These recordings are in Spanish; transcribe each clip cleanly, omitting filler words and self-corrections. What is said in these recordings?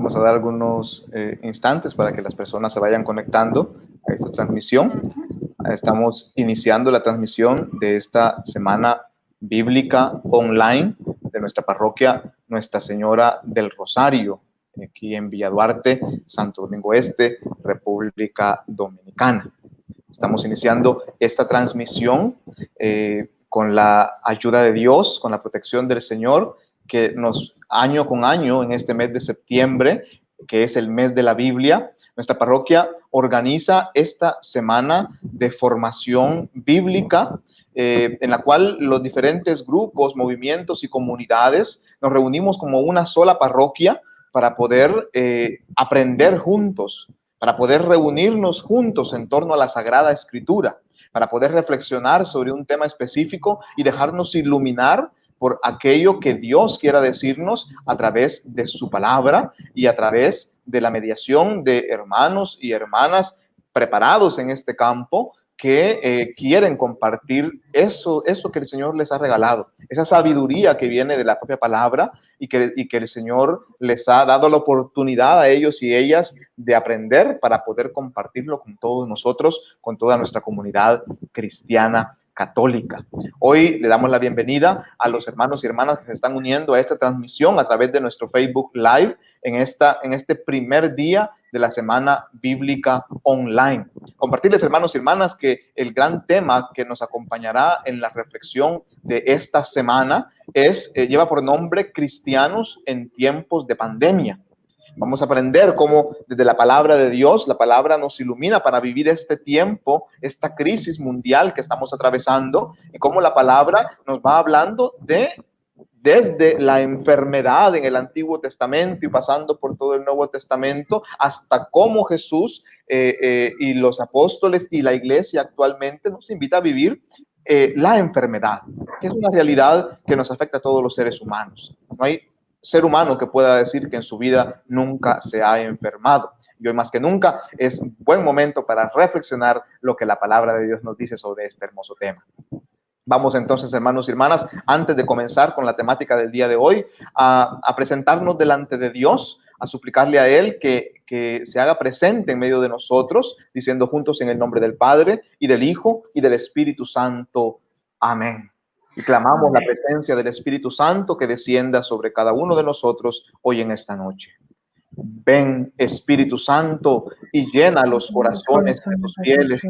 Vamos a dar algunos instantes para que las personas se vayan conectando a esta transmisión. Estamos iniciando la transmisión de esta semana bíblica online de nuestra parroquia Nuestra Señora del Rosario, aquí en Villa Duarte, Santo Domingo Este, República Dominicana. Estamos iniciando esta transmisión con la ayuda de Dios, con la protección del Señor, que nos año con año, en este mes de septiembre, que es el mes de la Biblia, nuestra parroquia organiza esta semana de formación bíblica, en la cual los diferentes grupos, movimientos y comunidades nos reunimos como una sola parroquia para poder aprender juntos, para poder reunirnos juntos en torno a la Sagrada Escritura, para poder reflexionar sobre un tema específico y dejarnos iluminar por aquello que Dios quiera decirnos a través de su palabra y a través de la mediación de hermanos y hermanas preparados en este campo que quieren compartir eso que el Señor les ha regalado, esa sabiduría que viene de la propia palabra y que el Señor les ha dado la oportunidad a ellos y ellas de aprender para poder compartirlo con todos nosotros, con toda nuestra comunidad cristiana católica. Hoy le damos la bienvenida a los hermanos y hermanas que se están uniendo a esta transmisión a través de nuestro Facebook Live en este primer día de la Semana Bíblica Online. Compartirles, hermanos y hermanas, que el gran tema que nos acompañará en la reflexión de esta semana lleva por nombre Cristianos en tiempos de pandemia. Vamos a aprender cómo desde la palabra de Dios, la palabra nos ilumina para vivir este tiempo, esta crisis mundial que estamos atravesando, y cómo la palabra nos va hablando desde la enfermedad en el Antiguo Testamento y pasando por todo el Nuevo Testamento, hasta cómo Jesús y los apóstoles y la iglesia actualmente nos invita a vivir la enfermedad, que es una realidad que nos afecta a todos los seres humanos. No hay ser humano que pueda decir que en su vida nunca se ha enfermado. Y hoy más que nunca es un buen momento para reflexionar lo que la palabra de Dios nos dice sobre este hermoso tema. Vamos entonces, hermanos y hermanas, antes de comenzar con la temática del día de hoy, a presentarnos delante de Dios, a suplicarle a Él que se haga presente en medio de nosotros, diciendo juntos en el nombre del Padre, y del Hijo, y del Espíritu Santo. Amén. Y clamamos la presencia del Espíritu Santo que descienda sobre cada uno de nosotros hoy en esta noche. Ven, Espíritu Santo, y llena los corazones de tus fieles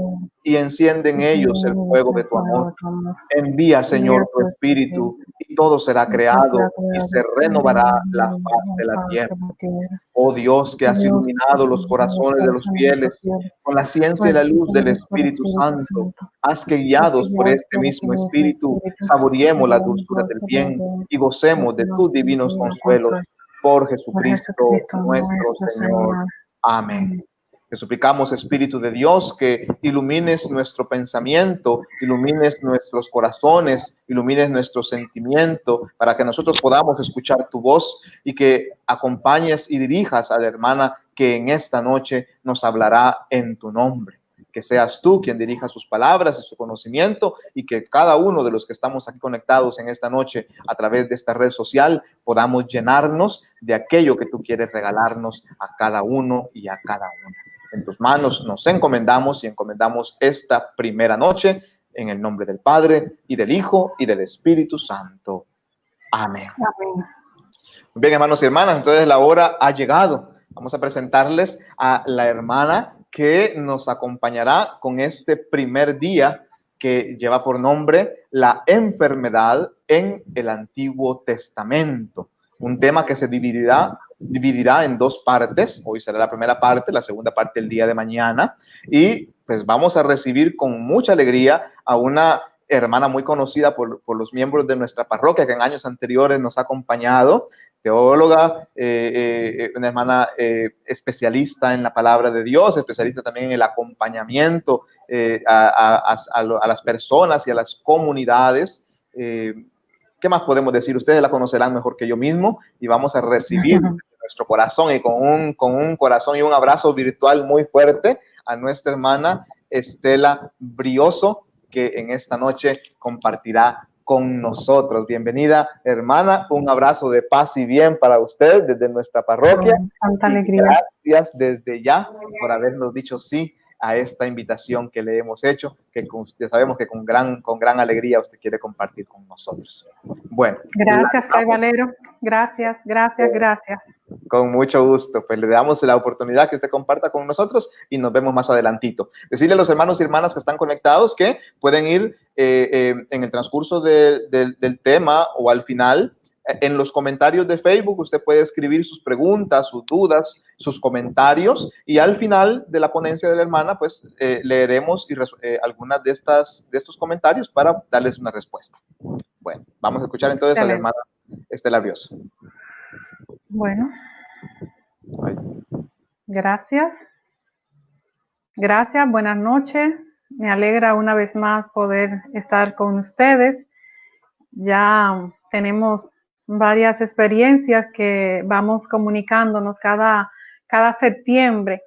y enciende en ellos el fuego de tu amor. Envía, Señor, tu Espíritu y todo será creado y se renovará la faz de la tierra. Oh Dios, que has iluminado los corazones de los fieles con la ciencia y la luz del Espíritu Santo, haz que guiados por este mismo Espíritu saboreemos la dulzura del bien y gocemos de tus divinos consuelos. Por Jesucristo nuestro Señor. Amén. Te suplicamos, Espíritu de Dios, que ilumines nuestro pensamiento, ilumines nuestros corazones, ilumines nuestro sentimiento, para que nosotros podamos escuchar tu voz y que acompañes y dirijas a la hermana que en esta noche nos hablará en tu nombre. Que seas tú quien dirija sus palabras y su conocimiento, y que cada uno de los que estamos aquí conectados en esta noche a través de esta red social podamos llenarnos de aquello que tú quieres regalarnos a cada uno y a cada una. En tus manos nos encomendamos y encomendamos esta primera noche en el nombre del Padre y del Hijo y del Espíritu Santo. Amén. Amén. Muy bien, hermanos y hermanas, entonces la hora ha llegado. Vamos a presentarles a la hermana que nos acompañará con este primer día que lleva por nombre la enfermedad en el Antiguo Testamento. Un tema que se dividirá en dos partes. Hoy será la primera parte, la segunda parte el día de mañana. Y pues vamos a recibir con mucha alegría a una hermana muy conocida por los miembros de nuestra parroquia que en años anteriores nos ha acompañado, teóloga, una hermana especialista en la palabra de Dios, especialista también en el acompañamiento a las personas y a las comunidades. ¿Qué más podemos decir? Ustedes la conocerán mejor que yo mismo y vamos a recibir nuestro corazón y con un corazón y un abrazo virtual muy fuerte a nuestra hermana Estela Brioso, que en esta noche compartirá con nosotros. Bienvenida, hermana. Un abrazo de paz y bien para usted desde nuestra parroquia. Tanta alegría. Gracias desde ya por habernos dicho sí a esta invitación que le hemos hecho, que sabemos que con gran alegría usted quiere compartir con nosotros. Bueno. Gracias, Fray Valero. Gracias. Con mucho gusto. Pues le damos la oportunidad que usted comparta con nosotros y nos vemos más adelantito. Decirle a los hermanos y hermanas que están conectados que pueden ir en el transcurso del tema o al final. En los comentarios de Facebook usted puede escribir sus preguntas, sus dudas, sus comentarios y al final de la ponencia de la hermana pues leeremos algunas de estos comentarios para darles una respuesta. Bueno, vamos a escuchar entonces a la hermana Estela Brioso. Bueno, gracias, buenas noches. Me alegra una vez más poder estar con ustedes. Ya tenemos varias experiencias que vamos comunicándonos cada septiembre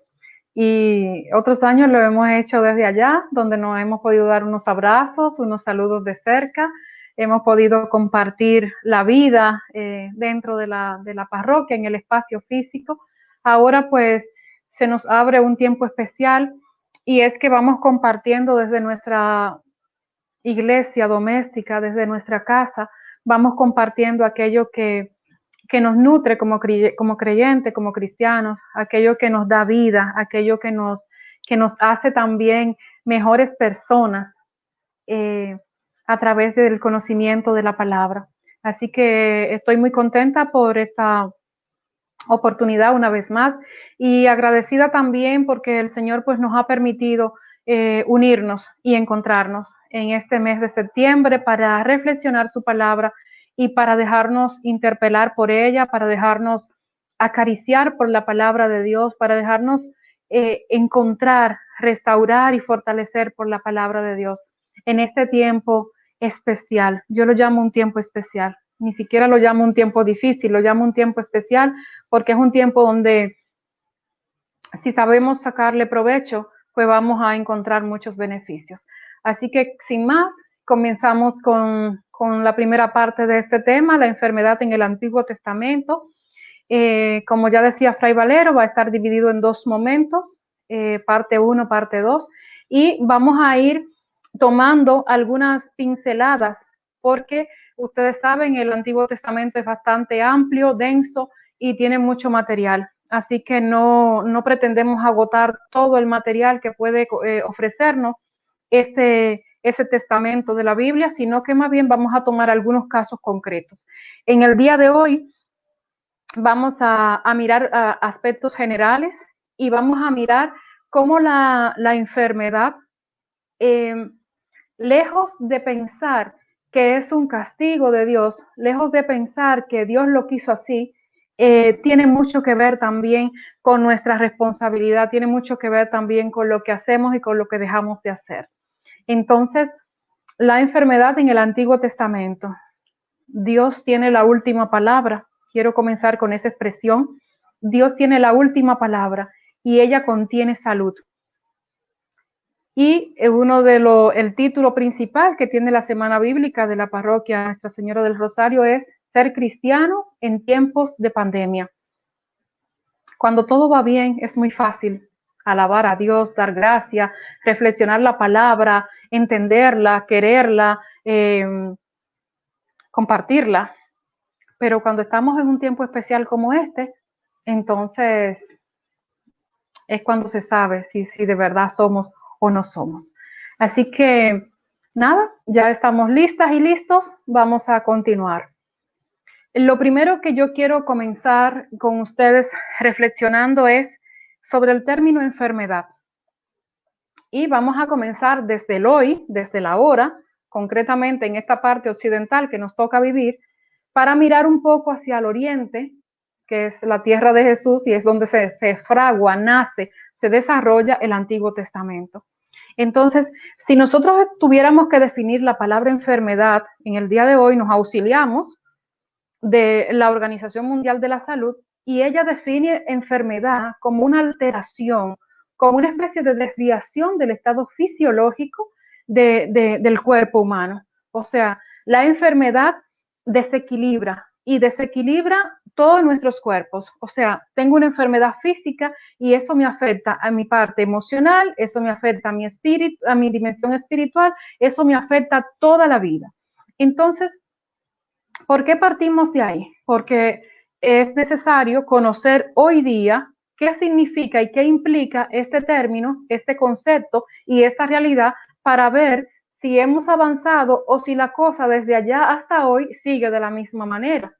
y otros años lo hemos hecho desde allá, donde nos hemos podido dar unos abrazos, unos saludos de cerca, hemos podido compartir la vida dentro de la parroquia, en el espacio físico. Ahora pues se nos abre un tiempo especial y es que vamos compartiendo desde nuestra iglesia doméstica, desde nuestra casa, vamos compartiendo aquello que nos nutre como creyentes, como cristianos, aquello que nos da vida, aquello que nos hace también mejores personas a través del conocimiento de la palabra. Así que estoy muy contenta por esta oportunidad una vez más y agradecida también porque el Señor pues nos ha permitido unirnos y encontrarnos en este mes de septiembre para reflexionar su palabra y para dejarnos interpelar por ella, para dejarnos acariciar por la palabra de Dios, para dejarnos encontrar, restaurar y fortalecer por la palabra de Dios en este tiempo especial. Yo lo llamo un tiempo especial, ni siquiera lo llamo un tiempo difícil, lo llamo un tiempo especial porque es un tiempo donde si sabemos sacarle provecho, pues vamos a encontrar muchos beneficios. Así que sin más, comenzamos con la primera parte de este tema, la enfermedad en el Antiguo Testamento. Como ya decía Fray Valero, va a estar dividido en dos momentos, parte 1, parte 2, y vamos a ir tomando algunas pinceladas, porque ustedes saben, el Antiguo Testamento es bastante amplio, denso y tiene mucho material. Así que no pretendemos agotar todo el material que puede ofrecernos ese testamento de la Biblia, sino que más bien vamos a tomar algunos casos concretos. En el día de hoy vamos a mirar aspectos generales y vamos a mirar cómo la enfermedad, lejos de pensar que es un castigo de Dios, lejos de pensar que Dios lo quiso así, tiene mucho que ver también con nuestra responsabilidad, tiene mucho que ver también con lo que hacemos y con lo que dejamos de hacer. Entonces, la enfermedad en el Antiguo Testamento, Dios tiene la última palabra. Quiero comenzar con esa expresión. Dios tiene la última palabra y ella contiene salud. Y el título principal que tiene la Semana Bíblica de la Parroquia Nuestra Señora del Rosario es Ser cristiano en tiempos de pandemia. Cuando todo va bien, es muy fácil alabar a Dios, dar gracias, reflexionar la palabra, entenderla, quererla, compartirla. Pero cuando estamos en un tiempo especial como este, entonces es cuando se sabe si de verdad somos o no somos. Así que nada, ya estamos listas y listos, vamos a continuar. Lo primero que yo quiero comenzar con ustedes reflexionando es sobre el término enfermedad. Y vamos a comenzar desde el hoy, desde la hora, concretamente en esta parte occidental que nos toca vivir, para mirar un poco hacia el oriente, que es la tierra de Jesús y es donde se fragua, nace, se desarrolla el Antiguo Testamento. Entonces, si nosotros tuviéramos que definir la palabra enfermedad, en el día de hoy nos auxiliamos de la Organización Mundial de la Salud y ella define enfermedad como una alteración, como una especie de desviación del estado fisiológico del cuerpo humano. O sea, La enfermedad desequilibra y desequilibra todos nuestros cuerpos. O sea, tengo una enfermedad física y eso me afecta a mi parte emocional, eso me afecta a mi espíritu, a mi dimensión espiritual, eso me afecta toda la vida. Entonces, ¿por qué partimos de ahí? Porque es necesario conocer hoy día qué significa y qué implica este término, este concepto y esta realidad para ver si hemos avanzado o si la cosa desde allá hasta hoy sigue de la misma manera.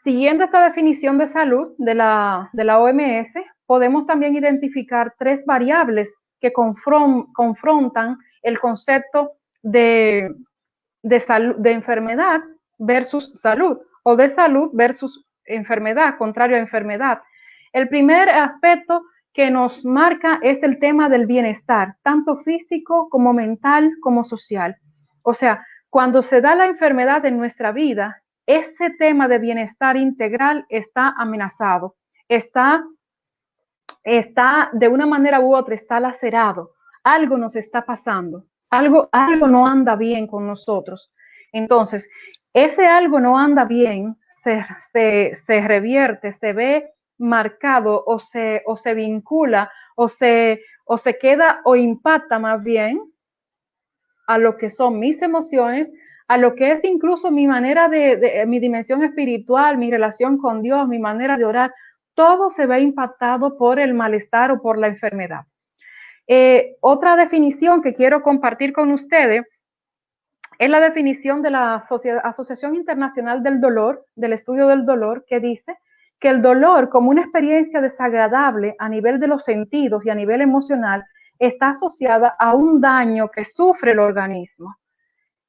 Siguiendo esta definición de salud de la OMS, podemos también identificar 3 variables que confrontan el concepto de enfermedad versus salud, o de salud versus enfermedad, contrario a enfermedad. El primer aspecto que nos marca es el tema del bienestar, tanto físico como mental como social. O sea, cuando se da la enfermedad en nuestra vida, ese tema de bienestar integral está amenazado, está de una manera u otra, está lacerado, algo nos está pasando, algo no anda bien con nosotros. Entonces, ese algo no anda bien, se revierte, se ve marcado o se vincula o se queda o impacta más bien a lo que son mis emociones, a lo que es incluso mi manera mi dimensión espiritual, mi relación con Dios, mi manera de orar, todo se ve impactado por el malestar o por la enfermedad. Otra definición que quiero compartir con ustedes es la definición de la Asociación Internacional del Dolor, del estudio del dolor, que dice que el dolor como una experiencia desagradable a nivel de los sentidos y a nivel emocional está asociada a un daño que sufre el organismo.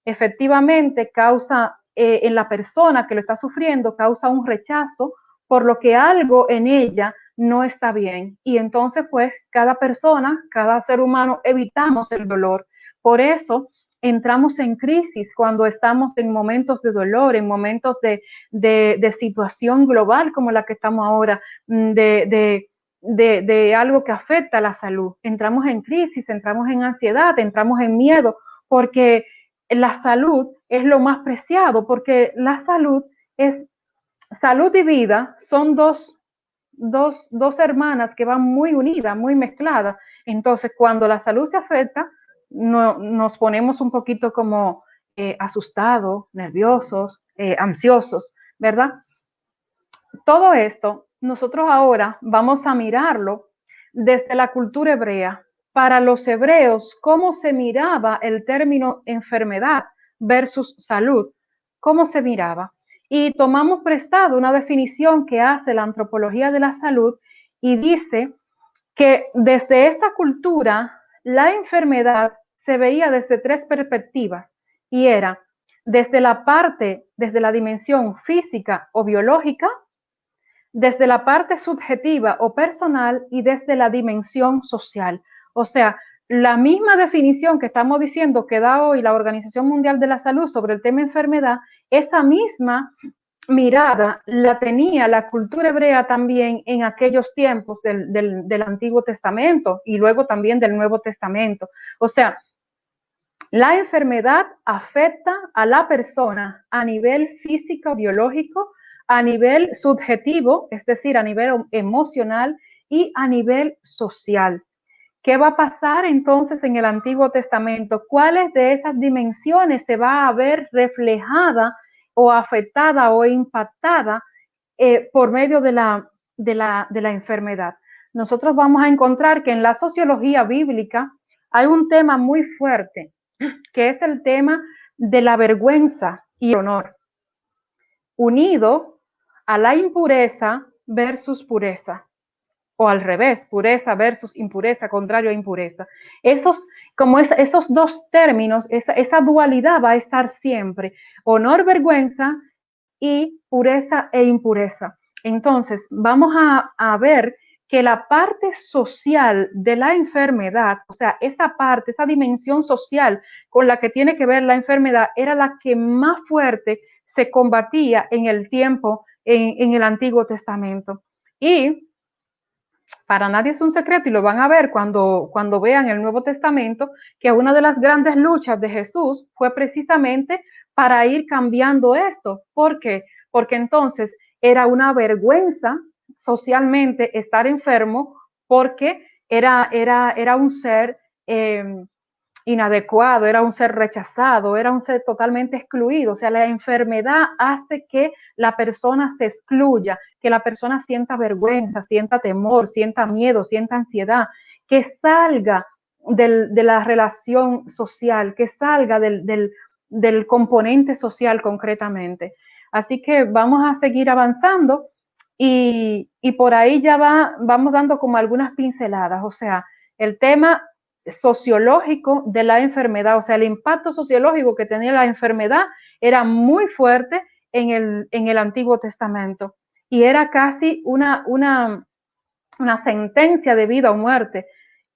Efectivamente, causa en la persona que lo está sufriendo, causa un rechazo, por lo que algo en ella no está bien. Y entonces, pues, cada persona, cada ser humano, evitamos el dolor. Por eso, entramos en crisis cuando estamos en momentos de dolor, en momentos de situación global como la que estamos ahora, de algo que afecta a la salud. Entramos en crisis, entramos en ansiedad, entramos en miedo, porque la salud es lo más preciado, porque la salud y vida son dos hermanas que van muy unidas, muy mezcladas. Entonces, cuando la salud se afecta, nos ponemos un poquito como asustados, nerviosos, ansiosos, ¿verdad? Todo esto, nosotros ahora vamos a mirarlo desde la cultura hebrea. Para los hebreos, ¿cómo se miraba el término enfermedad versus salud? ¿Cómo se miraba? Y tomamos prestado una definición que hace la antropología de la salud y dice que desde esta cultura la enfermedad se veía desde 3 perspectivas y era desde la dimensión física o biológica, desde la parte subjetiva o personal y desde la dimensión social. O sea, la misma definición que estamos diciendo que da hoy la Organización Mundial de la Salud sobre el tema enfermedad, esa misma mirada la tenía la cultura hebrea también en aquellos tiempos del Antiguo Testamento y luego también del Nuevo Testamento. O sea, la enfermedad afecta a la persona a nivel físico, biológico, a nivel subjetivo, es decir, a nivel emocional y a nivel social. ¿Qué va a pasar entonces en el Antiguo Testamento? ¿Cuáles de esas dimensiones se va a ver reflejada o afectada o impactada por medio de la enfermedad? Nosotros vamos a encontrar que en la sociología bíblica hay un tema muy fuerte, que es el tema de la vergüenza y el honor, unido a la impureza versus pureza, o al revés, pureza versus impureza, contrario a impureza. Esos 2 términos, esa dualidad va a estar siempre, honor, vergüenza y pureza e impureza. Entonces, vamos a ver que la parte social de la enfermedad, o sea, esa dimensión social con la que tiene que ver la enfermedad, era la que más fuerte se combatía en el tiempo, en el Antiguo Testamento. Y para nadie es un secreto, y lo van a ver cuando vean el Nuevo Testamento, que una de las grandes luchas de Jesús fue precisamente para ir cambiando esto. ¿Por qué? Porque entonces era una vergüenza socialmente estar enfermo, porque era un ser inadecuado, era un ser rechazado, era un ser totalmente excluido. O sea, la enfermedad hace que la persona se excluya, que la persona sienta vergüenza, sienta temor, sienta miedo, sienta ansiedad, que salga de la relación social, que salga del componente social concretamente. Así que vamos a seguir avanzando y por ahí ya vamos dando como algunas pinceladas. O sea, el tema sociológico de la enfermedad, o sea, el impacto sociológico que tenía la enfermedad era muy fuerte en el Antiguo Testamento y era casi una sentencia de vida o muerte,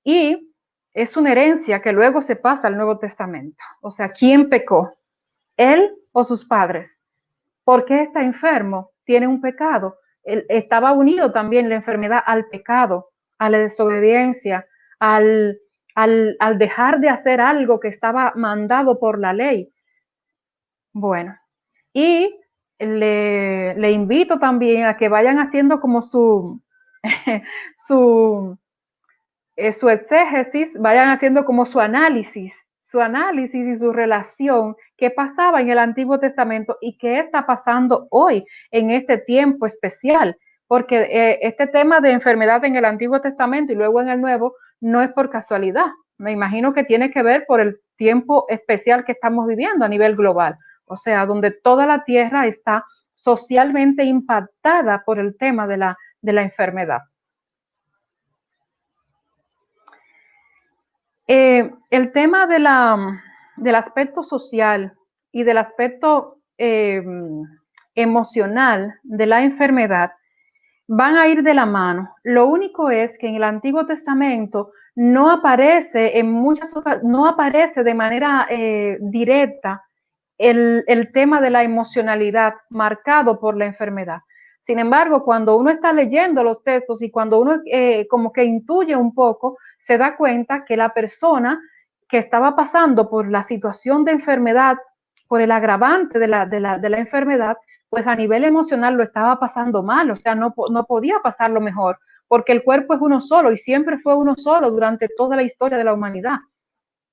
y es una herencia que luego se pasa al Nuevo Testamento. O sea, ¿quién pecó? ¿Él o sus padres? ¿Por qué está enfermo? Tiene un pecado. Él estaba unido también la enfermedad al pecado, a la desobediencia, al dejar de hacer algo que estaba mandado por la ley. Bueno, y le invito también a que vayan haciendo como su, su exégesis, vayan haciendo como su análisis y su relación, qué pasaba en el Antiguo Testamento y qué está pasando hoy en este tiempo especial, porque este tema de enfermedad en el Antiguo Testamento y luego en el Nuevo no es por casualidad. Me imagino que tiene que ver por el tiempo especial que estamos viviendo a nivel global, o sea, donde toda la tierra está socialmente impactada por el tema de la enfermedad. El tema del aspecto social y del aspecto emocional de la enfermedad van a ir de la mano. Lo único es que en el Antiguo Testamento no aparece no aparece de manera directa el tema de la emocionalidad marcado por la enfermedad. Sin embargo, cuando uno está leyendo los textos y cuando uno como que intuye un poco, se da cuenta que la persona que estaba pasando por la situación de enfermedad, por el agravante de la enfermedad, pues a nivel emocional lo estaba pasando mal, o sea, no podía pasarlo mejor, porque el cuerpo es uno solo y siempre fue uno solo durante toda la historia de la humanidad.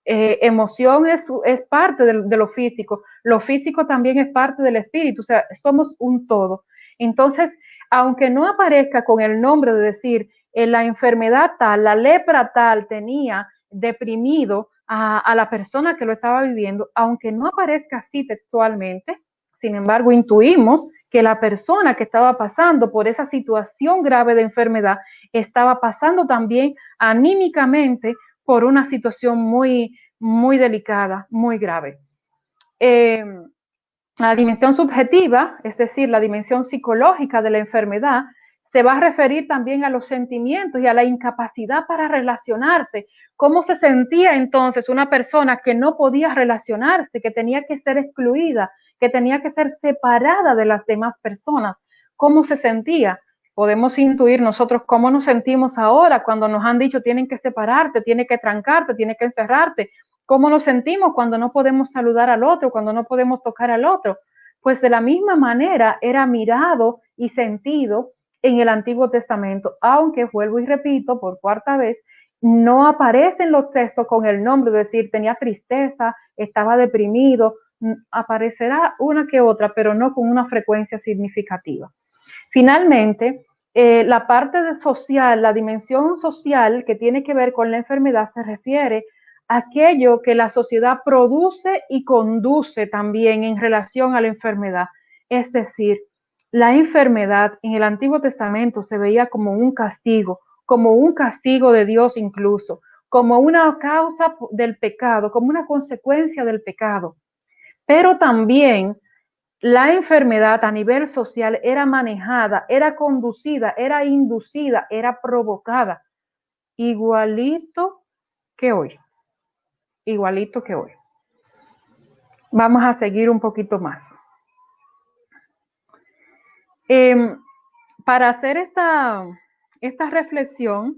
Emoción es parte de lo físico también es parte del espíritu, o sea, somos un todo. Entonces, aunque no aparezca con el nombre de decir la enfermedad tal, la lepra tal tenía deprimido a la persona que lo estaba viviendo, aunque no aparezca así textualmente, sin embargo, intuimos que la persona que estaba pasando por esa situación grave de enfermedad estaba pasando también anímicamente por una situación muy, muy delicada, muy grave. La dimensión subjetiva, es decir, la dimensión psicológica de la enfermedad, se va a referir también a los sentimientos y a la incapacidad para relacionarse. ¿Cómo se sentía entonces una persona que no podía relacionarse, que tenía que ser excluida, que tenía que ser separada de las demás personas? ¿Cómo se sentía? Podemos intuir nosotros cómo nos sentimos ahora cuando nos han dicho tienen que separarte, tienen que trancarte, tienen que encerrarte. ¿Cómo nos sentimos cuando no podemos saludar al otro, cuando no podemos tocar al otro? Pues de la misma manera era mirado y sentido en el Antiguo Testamento, aunque vuelvo y repito por cuarta vez, no aparecen los textos con el nombre, de decir, tenía tristeza, estaba deprimido, aparecerá una que otra, pero no con una frecuencia significativa. Finalmente, la parte social, la dimensión social que tiene que ver con la enfermedad se refiere a aquello que la sociedad produce y conduce también en relación a la enfermedad. Es decir, la enfermedad en el Antiguo Testamento se veía como un castigo de Dios incluso, como una causa del pecado, como una consecuencia del pecado. Pero también la enfermedad a nivel social era manejada, era conducida, era inducida, era provocada, igualito que hoy, igualito que hoy. Vamos a seguir un poquito más. Para hacer esta reflexión,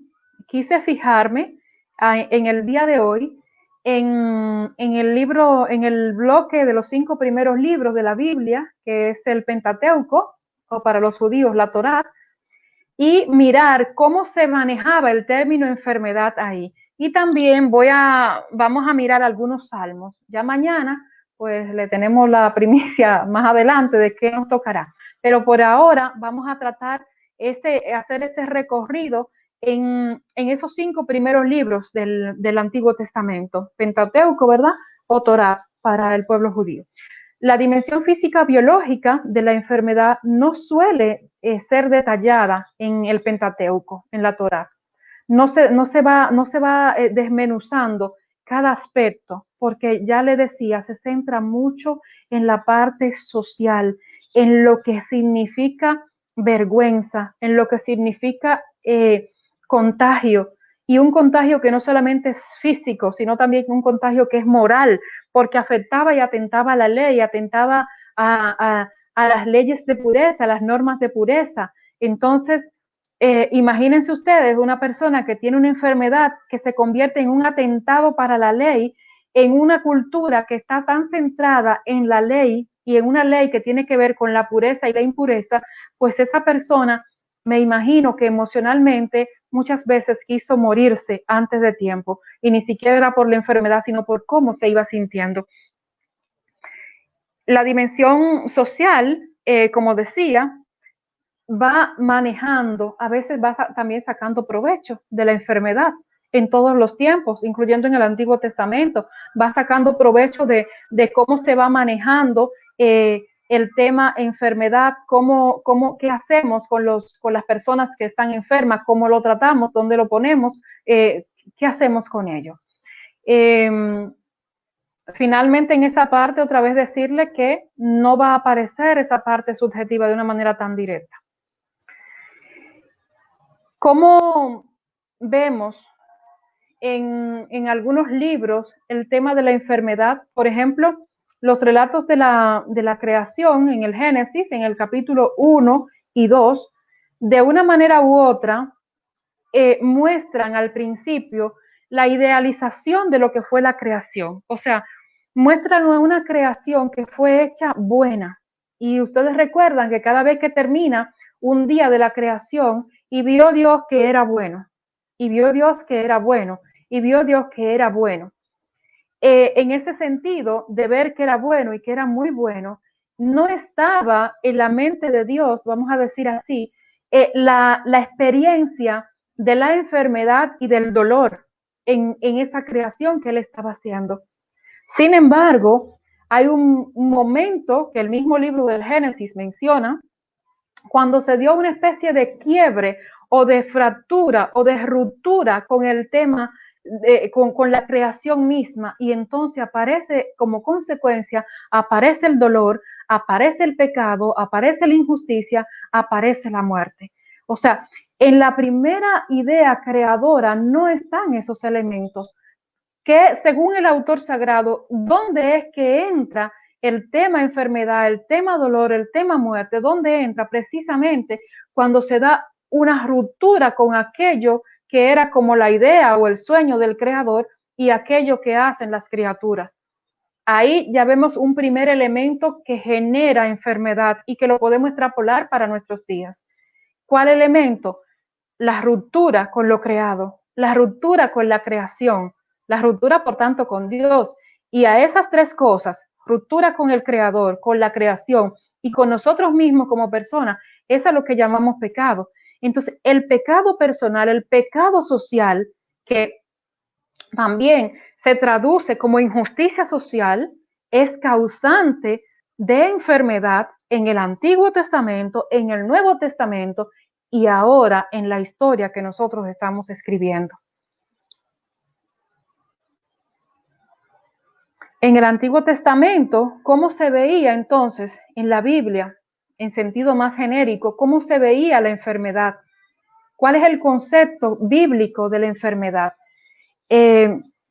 quise fijarme en el día de hoy en el libro, en el bloque de los 5 primeros libros de la Biblia, que es el Pentateuco, o para los judíos la Torá, y mirar cómo se manejaba el término enfermedad ahí. Y también vamos a mirar algunos salmos. Ya mañana, pues le tenemos la primicia más adelante de qué nos tocará. Pero por ahora vamos a tratar hacer ese recorrido en esos 5 primeros libros del Antiguo Testamento, Pentateuco, ¿verdad? O Torá para el pueblo judío. La dimensión física biológica de la enfermedad no suele ser detallada en el Pentateuco, en la Torá. No se va desmenuzando cada aspecto, porque ya le decía, se centra mucho en la parte social, en lo que significa vergüenza, en lo que significa contagio, y un contagio que no solamente es físico, sino también un contagio que es moral, porque afectaba y atentaba a la ley, atentaba a las leyes de pureza, a las normas de pureza. Entonces, imagínense ustedes una persona que tiene una enfermedad que se convierte en un atentado para la ley, en una cultura que está tan centrada en la ley y en una ley que tiene que ver con la pureza y la impureza, pues esa persona, me imagino que emocionalmente muchas veces quiso morirse antes de tiempo, y ni siquiera era por la enfermedad, sino por cómo se iba sintiendo. La dimensión social, como decía, va manejando, a veces va también sacando provecho de la enfermedad en todos los tiempos, incluyendo en el Antiguo Testamento, va sacando provecho de cómo se va manejando el tema enfermedad, qué hacemos con las personas que están enfermas, cómo lo tratamos, dónde lo ponemos, qué hacemos con ello. Finalmente, en esa parte, otra vez decirle que no va a aparecer esa parte subjetiva de una manera tan directa. ¿Cómo vemos en algunos libros el tema de la enfermedad? Por ejemplo, los relatos de la creación en el Génesis, en el capítulo 1 y 2, de una manera u otra, muestran al principio la idealización de lo que fue la creación. O sea, muestran una creación que fue hecha buena. Y ustedes recuerdan que cada vez que termina un día de la creación, y vio Dios que era bueno, y vio Dios que era bueno, y vio Dios que era bueno. En ese sentido de ver que era bueno y que era muy bueno, no estaba en la mente de Dios, vamos a decir así, la experiencia de la enfermedad y del dolor en esa creación que él estaba haciendo. Sin embargo, hay un momento que el mismo libro del Génesis menciona, cuando se dio una especie de quiebre o de fractura o de ruptura con el tema, con la creación misma, y entonces aparece como consecuencia, aparece el dolor, aparece el pecado, aparece la injusticia, aparece la muerte. O sea, en la primera idea creadora no están esos elementos que, según el autor sagrado, ¿dónde es que entra el tema enfermedad, el tema dolor, el tema muerte? ¿Dónde entra? Precisamente cuando se da una ruptura con aquello que era como la idea o el sueño del creador y aquello que hacen las criaturas. Ahí ya vemos un primer elemento que genera enfermedad y que lo podemos extrapolar para nuestros días. ¿Cuál elemento? La ruptura con lo creado, la ruptura con la creación, la ruptura, por tanto, con Dios. Y a esas tres cosas, ruptura con el Creador, con la creación y con nosotros mismos como personas, es a lo que llamamos pecado. Entonces, el pecado personal, el pecado social, que también se traduce como injusticia social, es causante de enfermedad en el Antiguo Testamento, en el Nuevo Testamento y ahora en la historia que nosotros estamos escribiendo. En el Antiguo Testamento, ¿cómo se veía entonces en la Biblia, en sentido más genérico, cómo se veía la enfermedad? ¿Cuál es el concepto bíblico de la enfermedad?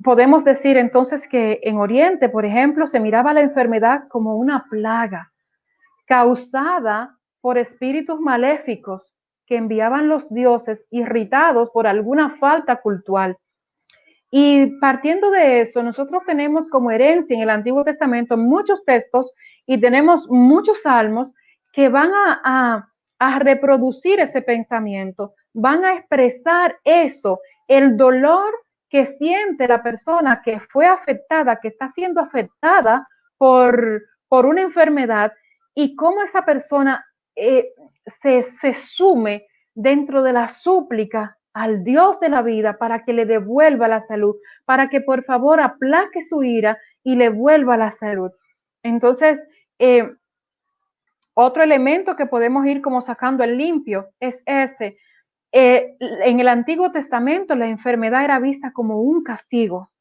Podemos decir entonces que en Oriente, por ejemplo, se miraba la enfermedad como una plaga causada por espíritus maléficos que enviaban los dioses irritados por alguna falta cultural. Y partiendo de eso, nosotros tenemos como herencia en el Antiguo Testamento muchos textos y tenemos muchos salmos que van a reproducir ese pensamiento, van a expresar eso, el dolor que siente la persona que fue afectada, que está siendo afectada por una enfermedad, y cómo esa persona se sume dentro de la súplica al Dios de la vida para que le devuelva la salud, para que por favor aplaque su ira y le vuelva la salud. Entonces, otro elemento que podemos ir como sacando el limpio es ese. En el Antiguo Testamento la enfermedad era vista como un castigo,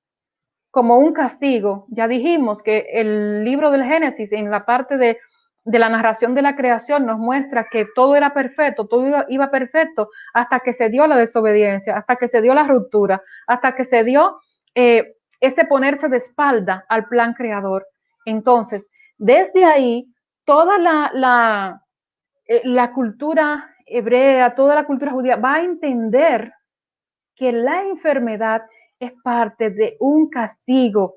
como un castigo. Ya dijimos que el libro del Génesis, en la parte de la narración de la creación, nos muestra que todo era perfecto, todo iba perfecto hasta que se dio la desobediencia, hasta que se dio la ruptura, hasta que se dio ese ponerse de espalda al plan creador. Entonces, desde ahí, toda la cultura hebrea, toda la cultura judía va a entender que la enfermedad es parte de un castigo,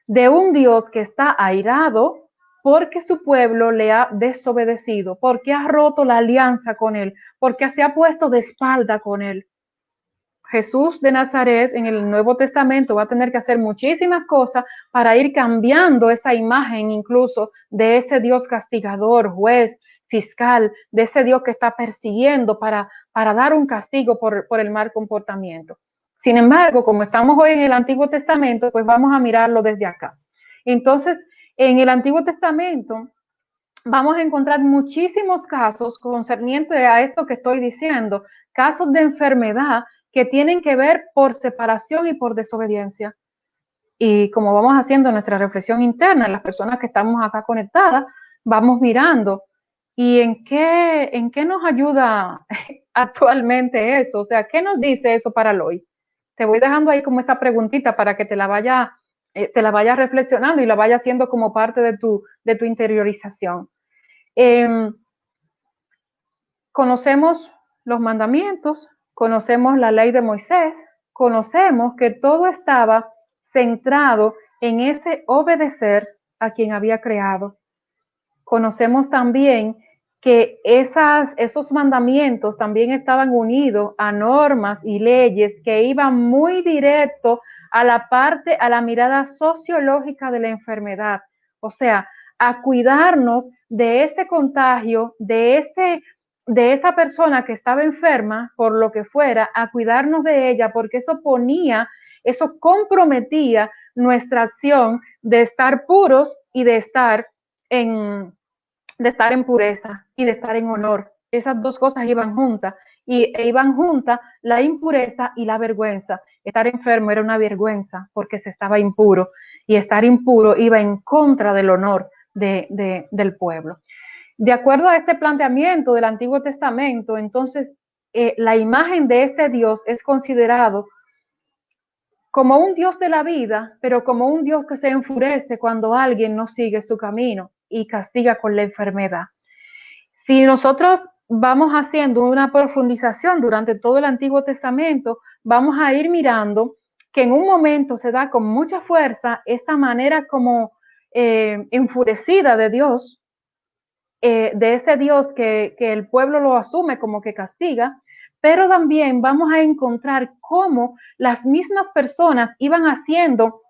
de un Dios que está airado porque su pueblo le ha desobedecido, porque ha roto la alianza con él, porque se ha puesto de espalda con él. Jesús de Nazaret en el Nuevo Testamento va a tener que hacer muchísimas cosas para ir cambiando esa imagen incluso de ese Dios castigador, juez, fiscal, de ese Dios que está persiguiendo para dar un castigo por el mal comportamiento. Sin embargo, como estamos hoy en el Antiguo Testamento, pues vamos a mirarlo desde acá. Entonces, en el Antiguo Testamento vamos a encontrar muchísimos casos concernientes a esto que estoy diciendo, casos de enfermedad que tienen que ver por separación y por desobediencia. Y como vamos haciendo nuestra reflexión interna, las personas que estamos acá conectadas, vamos mirando y en qué nos ayuda actualmente eso, o sea, ¿qué nos dice eso para el hoy? Te voy dejando ahí como esa preguntita para que te la vayas reflexionando y la vayas haciendo como parte de tu interiorización. Conocemos los mandamientos, conocemos la ley de Moisés, conocemos que todo estaba centrado en ese obedecer a quien había creado. Conocemos también que esos mandamientos también estaban unidos a normas y leyes que iban muy directo a la mirada sociológica de la enfermedad, o sea, a cuidarnos de ese contagio, de esa persona que estaba enferma, por lo que fuera, a cuidarnos de ella, porque eso comprometía nuestra acción de estar puros y de estar en pureza y de estar en honor. Esas dos cosas iban juntas, y iban juntas la impureza y la vergüenza. Estar enfermo era una vergüenza porque se estaba impuro, y estar impuro iba en contra del honor del pueblo. De acuerdo a este planteamiento del Antiguo Testamento, entonces la imagen de este Dios es considerado como un Dios de la vida, pero como un Dios que se enfurece cuando alguien no sigue su camino y castiga con la enfermedad. Si nosotros vamos haciendo una profundización durante todo el Antiguo Testamento, vamos a ir mirando que en un momento se da con mucha fuerza esa manera como enfurecida de Dios, de ese Dios que el pueblo lo asume como que castiga, pero también vamos a encontrar cómo las mismas personas iban haciendo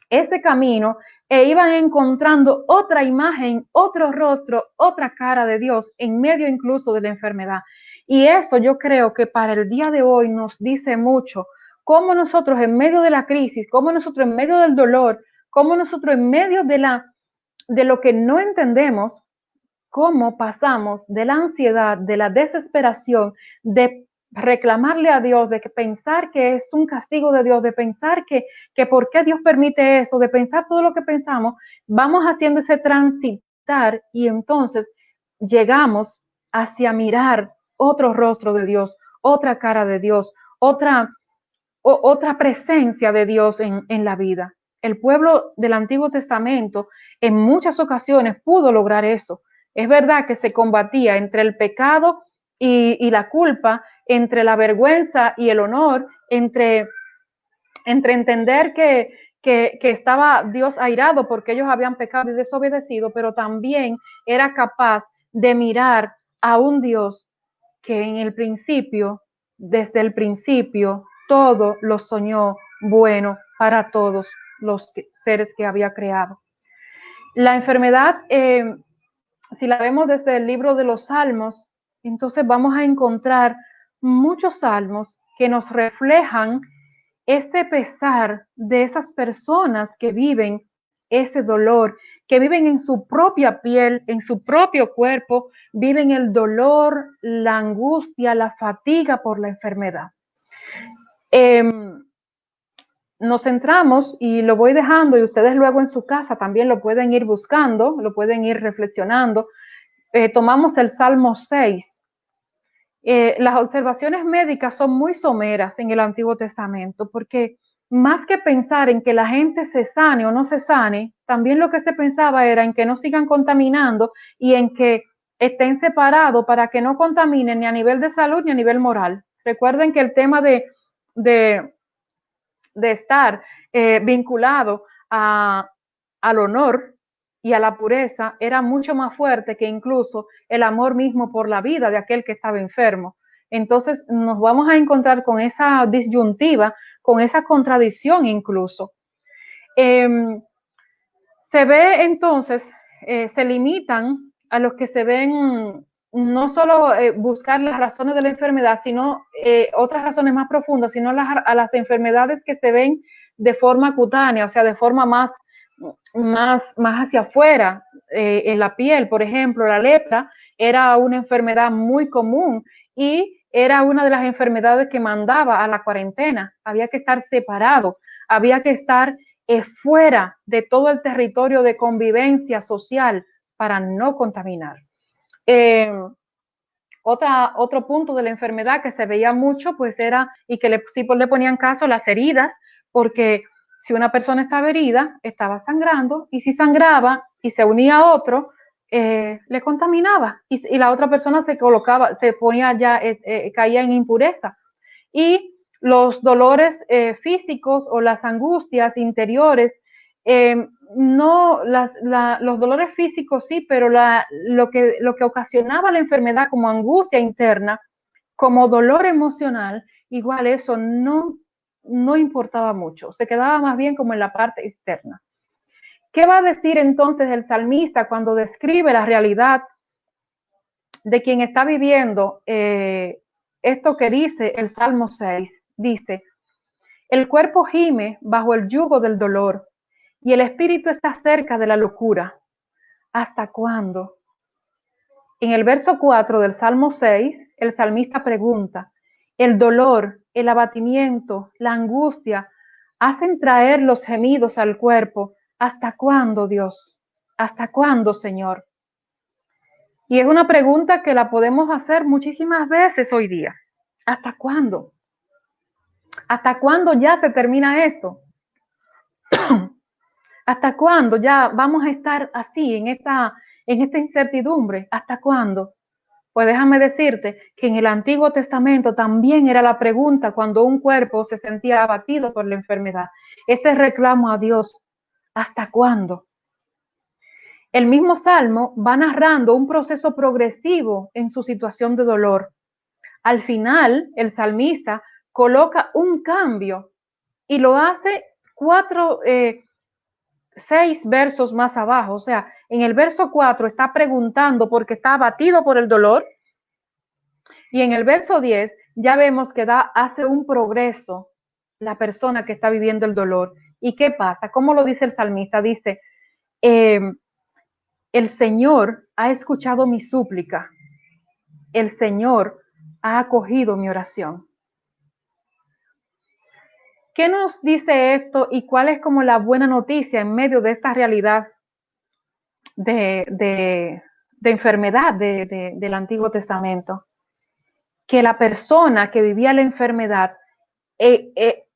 ese camino e iban encontrando otra imagen, otro rostro, otra cara de Dios en medio incluso de la enfermedad. Y eso yo creo que para el día de hoy nos dice mucho, cómo nosotros en medio de la crisis, cómo nosotros en medio del dolor, cómo nosotros en medio de lo que no entendemos, cómo pasamos de la ansiedad, de la desesperación, de reclamarle a Dios, de que pensar que es un castigo de Dios, de pensar que por qué Dios permite eso, de pensar todo lo que pensamos, vamos haciendo ese transitar y entonces llegamos hacia mirar otro rostro de Dios, otra cara de Dios, otra presencia de Dios en la vida. El pueblo del Antiguo Testamento en muchas ocasiones pudo lograr eso. Es verdad que se combatía entre el pecado y la culpa, entre la vergüenza y el honor, entre entre entender que estaba Dios airado porque ellos habían pecado y desobedecido, pero también era capaz de mirar a un Dios que en el principio, desde el principio, todo lo soñó bueno para todos los seres que había creado. La enfermedad, si la vemos desde el libro de los Salmos, entonces vamos a encontrar muchos salmos que nos reflejan ese pesar de esas personas que viven ese dolor, que viven en su propia piel, en su propio cuerpo, viven el dolor, la angustia, la fatiga por la enfermedad. Nos centramos, y lo voy dejando, y ustedes luego en su casa también lo pueden ir buscando, lo pueden ir reflexionando. Tomamos el Salmo 6. Las observaciones médicas son muy someras en el Antiguo Testamento, porque más que pensar en que la gente se sane o no se sane, también lo que se pensaba era en que no sigan contaminando y en que estén separados para que no contaminen ni a nivel de salud ni a nivel moral. Recuerden que el tema de estar vinculado al honor y a la pureza era mucho más fuerte que incluso el amor mismo por la vida de aquel que estaba enfermo. Entonces nos vamos a encontrar con esa disyuntiva, con esa contradicción incluso. Se ve entonces, se limitan a los que se ven no solo buscar las razones de la enfermedad, sino otras razones más profundas, sino a las enfermedades que se ven de forma cutánea, o sea, de forma más hacia afuera, en la piel. Por ejemplo, la lepra era una enfermedad muy común y era una de las enfermedades que mandaba a la cuarentena. Había que estar separado, había que estar fuera de todo el territorio de convivencia social para no contaminar. Otro punto de la enfermedad que se veía mucho, pues era, y que sí le ponían caso, las heridas, porque si una persona estaba herida, estaba sangrando, y si sangraba y se unía a otro, le contaminaba, y la otra persona se ponía ya, caía en impureza. Y los dolores físicos o las angustias interiores, los dolores físicos sí, pero lo que ocasionaba la enfermedad como angustia interna, como dolor emocional, igual eso no importaba mucho, se quedaba más bien como en la parte externa. ¿Qué va a decir entonces el salmista cuando describe la realidad de quien está viviendo esto que dice el Salmo 6? Dice: el cuerpo gime bajo el yugo del dolor y el espíritu está cerca de la locura. ¿Hasta cuándo? En el verso 4 del Salmo 6, el salmista pregunta: el dolor, el abatimiento, la angustia hacen traer los gemidos al cuerpo. ¿Hasta cuándo, Dios? ¿Hasta cuándo, Señor? Y es una pregunta que la podemos hacer muchísimas veces hoy día. ¿Hasta cuándo? ¿Hasta cuándo ya se termina esto? ¿Hasta cuándo ya vamos a estar así, en esta incertidumbre? ¿Hasta cuándo? Pues déjame decirte que en el Antiguo Testamento también era la pregunta cuando un cuerpo se sentía abatido por la enfermedad. Ese reclamo a Dios: ¿hasta cuándo? El mismo Salmo va narrando un proceso progresivo en su situación de dolor. Al final, el salmista coloca un cambio y lo hace 6 versos más abajo. O sea, en el verso 4 está preguntando porque está abatido por el dolor, y en el verso 10 ya vemos que hace un progreso la persona que está viviendo el dolor. ¿Y qué pasa? ¿Cómo lo dice el salmista? Dice: el Señor ha escuchado mi súplica, el Señor ha acogido mi oración. ¿Qué nos dice esto y cuál es como la buena noticia en medio de esta realidad de enfermedad del Antiguo Testamento? Que la persona que vivía la enfermedad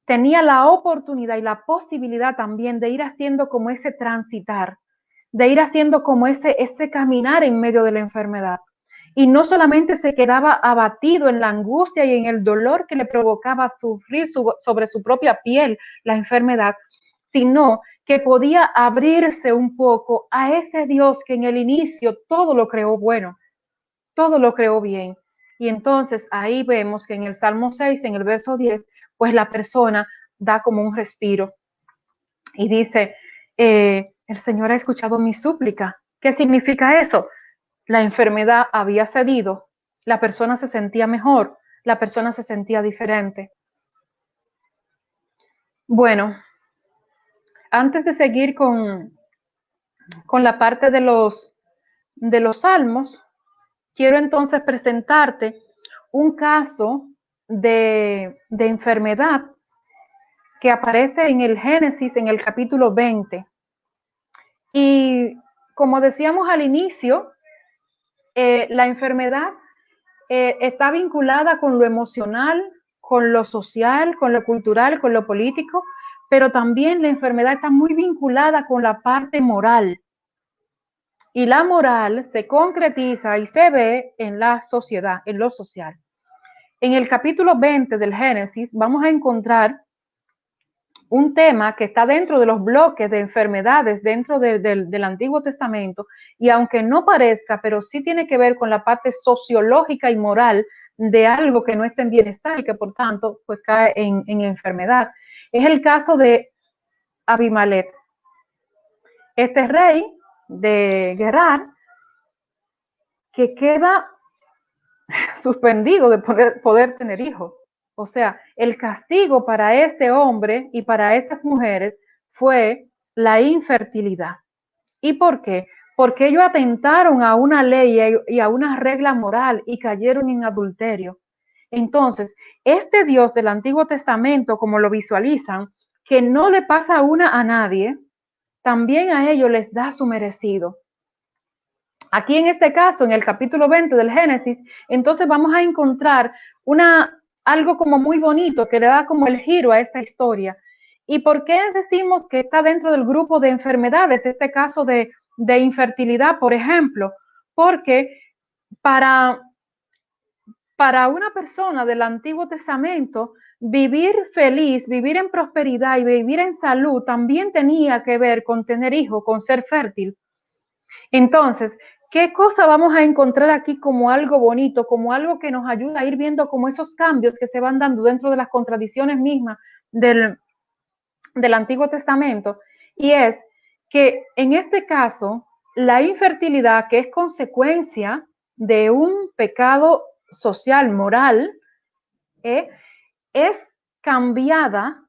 tenía la oportunidad y la posibilidad también de ir haciendo como ese transitar, de ir haciendo como ese caminar en medio de la enfermedad. Y no solamente se quedaba abatido en la angustia y en el dolor que le provocaba sufrir sobre su propia piel la enfermedad, sino que podía abrirse un poco a ese Dios que en el inicio todo lo creó bueno, todo lo creó bien. Y entonces ahí vemos que en el Salmo 6, en el verso 10, pues la persona da como un respiro y dice, el Señor ha escuchado mi súplica. ¿Qué significa eso? La enfermedad había cedido, la persona se sentía mejor, la persona se sentía diferente. Bueno, antes de seguir con la parte de los salmos, quiero entonces presentarte un caso de enfermedad que aparece en el Génesis, en el capítulo 20. Y como decíamos al inicio, la enfermedad está vinculada con lo emocional, con lo social, con lo cultural, con lo político, pero también la enfermedad está muy vinculada con la parte moral. Y la moral se concretiza y se ve en la sociedad, en lo social. En el capítulo 20 del Génesis vamos a encontrar un tema que está dentro de los bloques de enfermedades dentro del Antiguo Testamento, y aunque no parezca, pero sí tiene que ver con la parte sociológica y moral de algo que no está en bienestar y que por tanto pues cae en enfermedad. Es el caso de Abimelech, este rey de Gerar que queda suspendido de poder tener hijos. O sea, el castigo para este hombre y para estas mujeres fue la infertilidad. ¿Y por qué? Porque ellos atentaron a una ley y a una regla moral y cayeron en adulterio. Entonces, este Dios del Antiguo Testamento, como lo visualizan, que no le pasa una a nadie, también a ellos les da su merecido. Aquí en este caso, en el capítulo 20 del Génesis, entonces vamos a encontrar algo como muy bonito que le da como el giro a esta historia. ¿Y por qué decimos que está dentro del grupo de enfermedades, este caso de infertilidad, por ejemplo? Porque para una persona del Antiguo Testamento, vivir feliz, vivir en prosperidad y vivir en salud también tenía que ver con tener hijos, con ser fértil. Entonces, ¿qué cosa vamos a encontrar aquí como algo bonito, como algo que nos ayuda a ir viendo como esos cambios que se van dando dentro de las contradicciones mismas del Antiguo Testamento? Y es que en este caso, la infertilidad, que es consecuencia de un pecado social, moral, es cambiada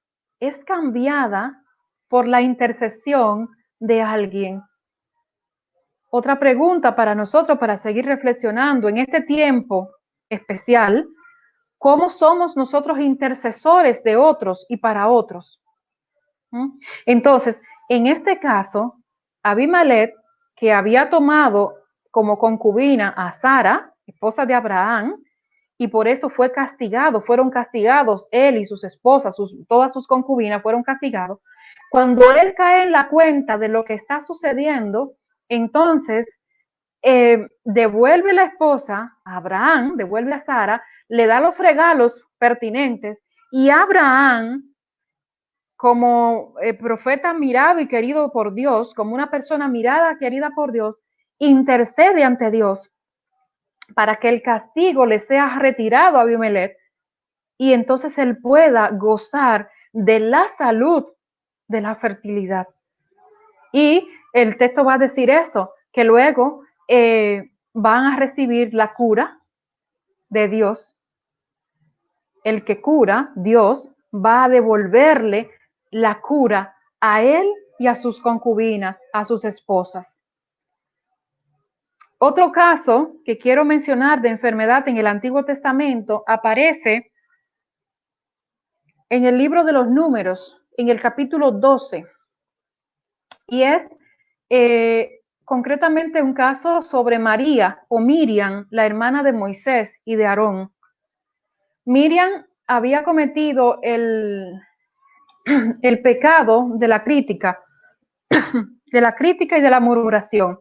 por la intercesión de alguien. Otra pregunta para nosotros, para seguir reflexionando en este tiempo especial, ¿cómo somos nosotros intercesores de otros y para otros? Entonces, en este caso, Abimelech, que había tomado como concubina a Sara, esposa de Abraham, y por eso fueron castigados él y sus esposas, todas sus concubinas fueron castigados. Cuando él cae en la cuenta de lo que está sucediendo, entonces devuelve la esposa a Abraham, devuelve a Sara, le da los regalos pertinentes, y Abraham, como profeta mirado y querido por Dios, como una persona mirada, querida por Dios, intercede ante Dios para que el castigo le sea retirado a Abimelech y entonces él pueda gozar de la salud, de la fertilidad. Y el texto va a decir eso, que luego van a recibir la cura de Dios. El que cura, Dios, va a devolverle la cura a él y a sus concubinas, a sus esposas. Otro caso que quiero mencionar de enfermedad en el Antiguo Testamento aparece en el libro de los Números, en el capítulo 12, y es concretamente un caso sobre María o Miriam, la hermana de Moisés y de Aarón. Miriam había cometido el pecado de la crítica y de la murmuración.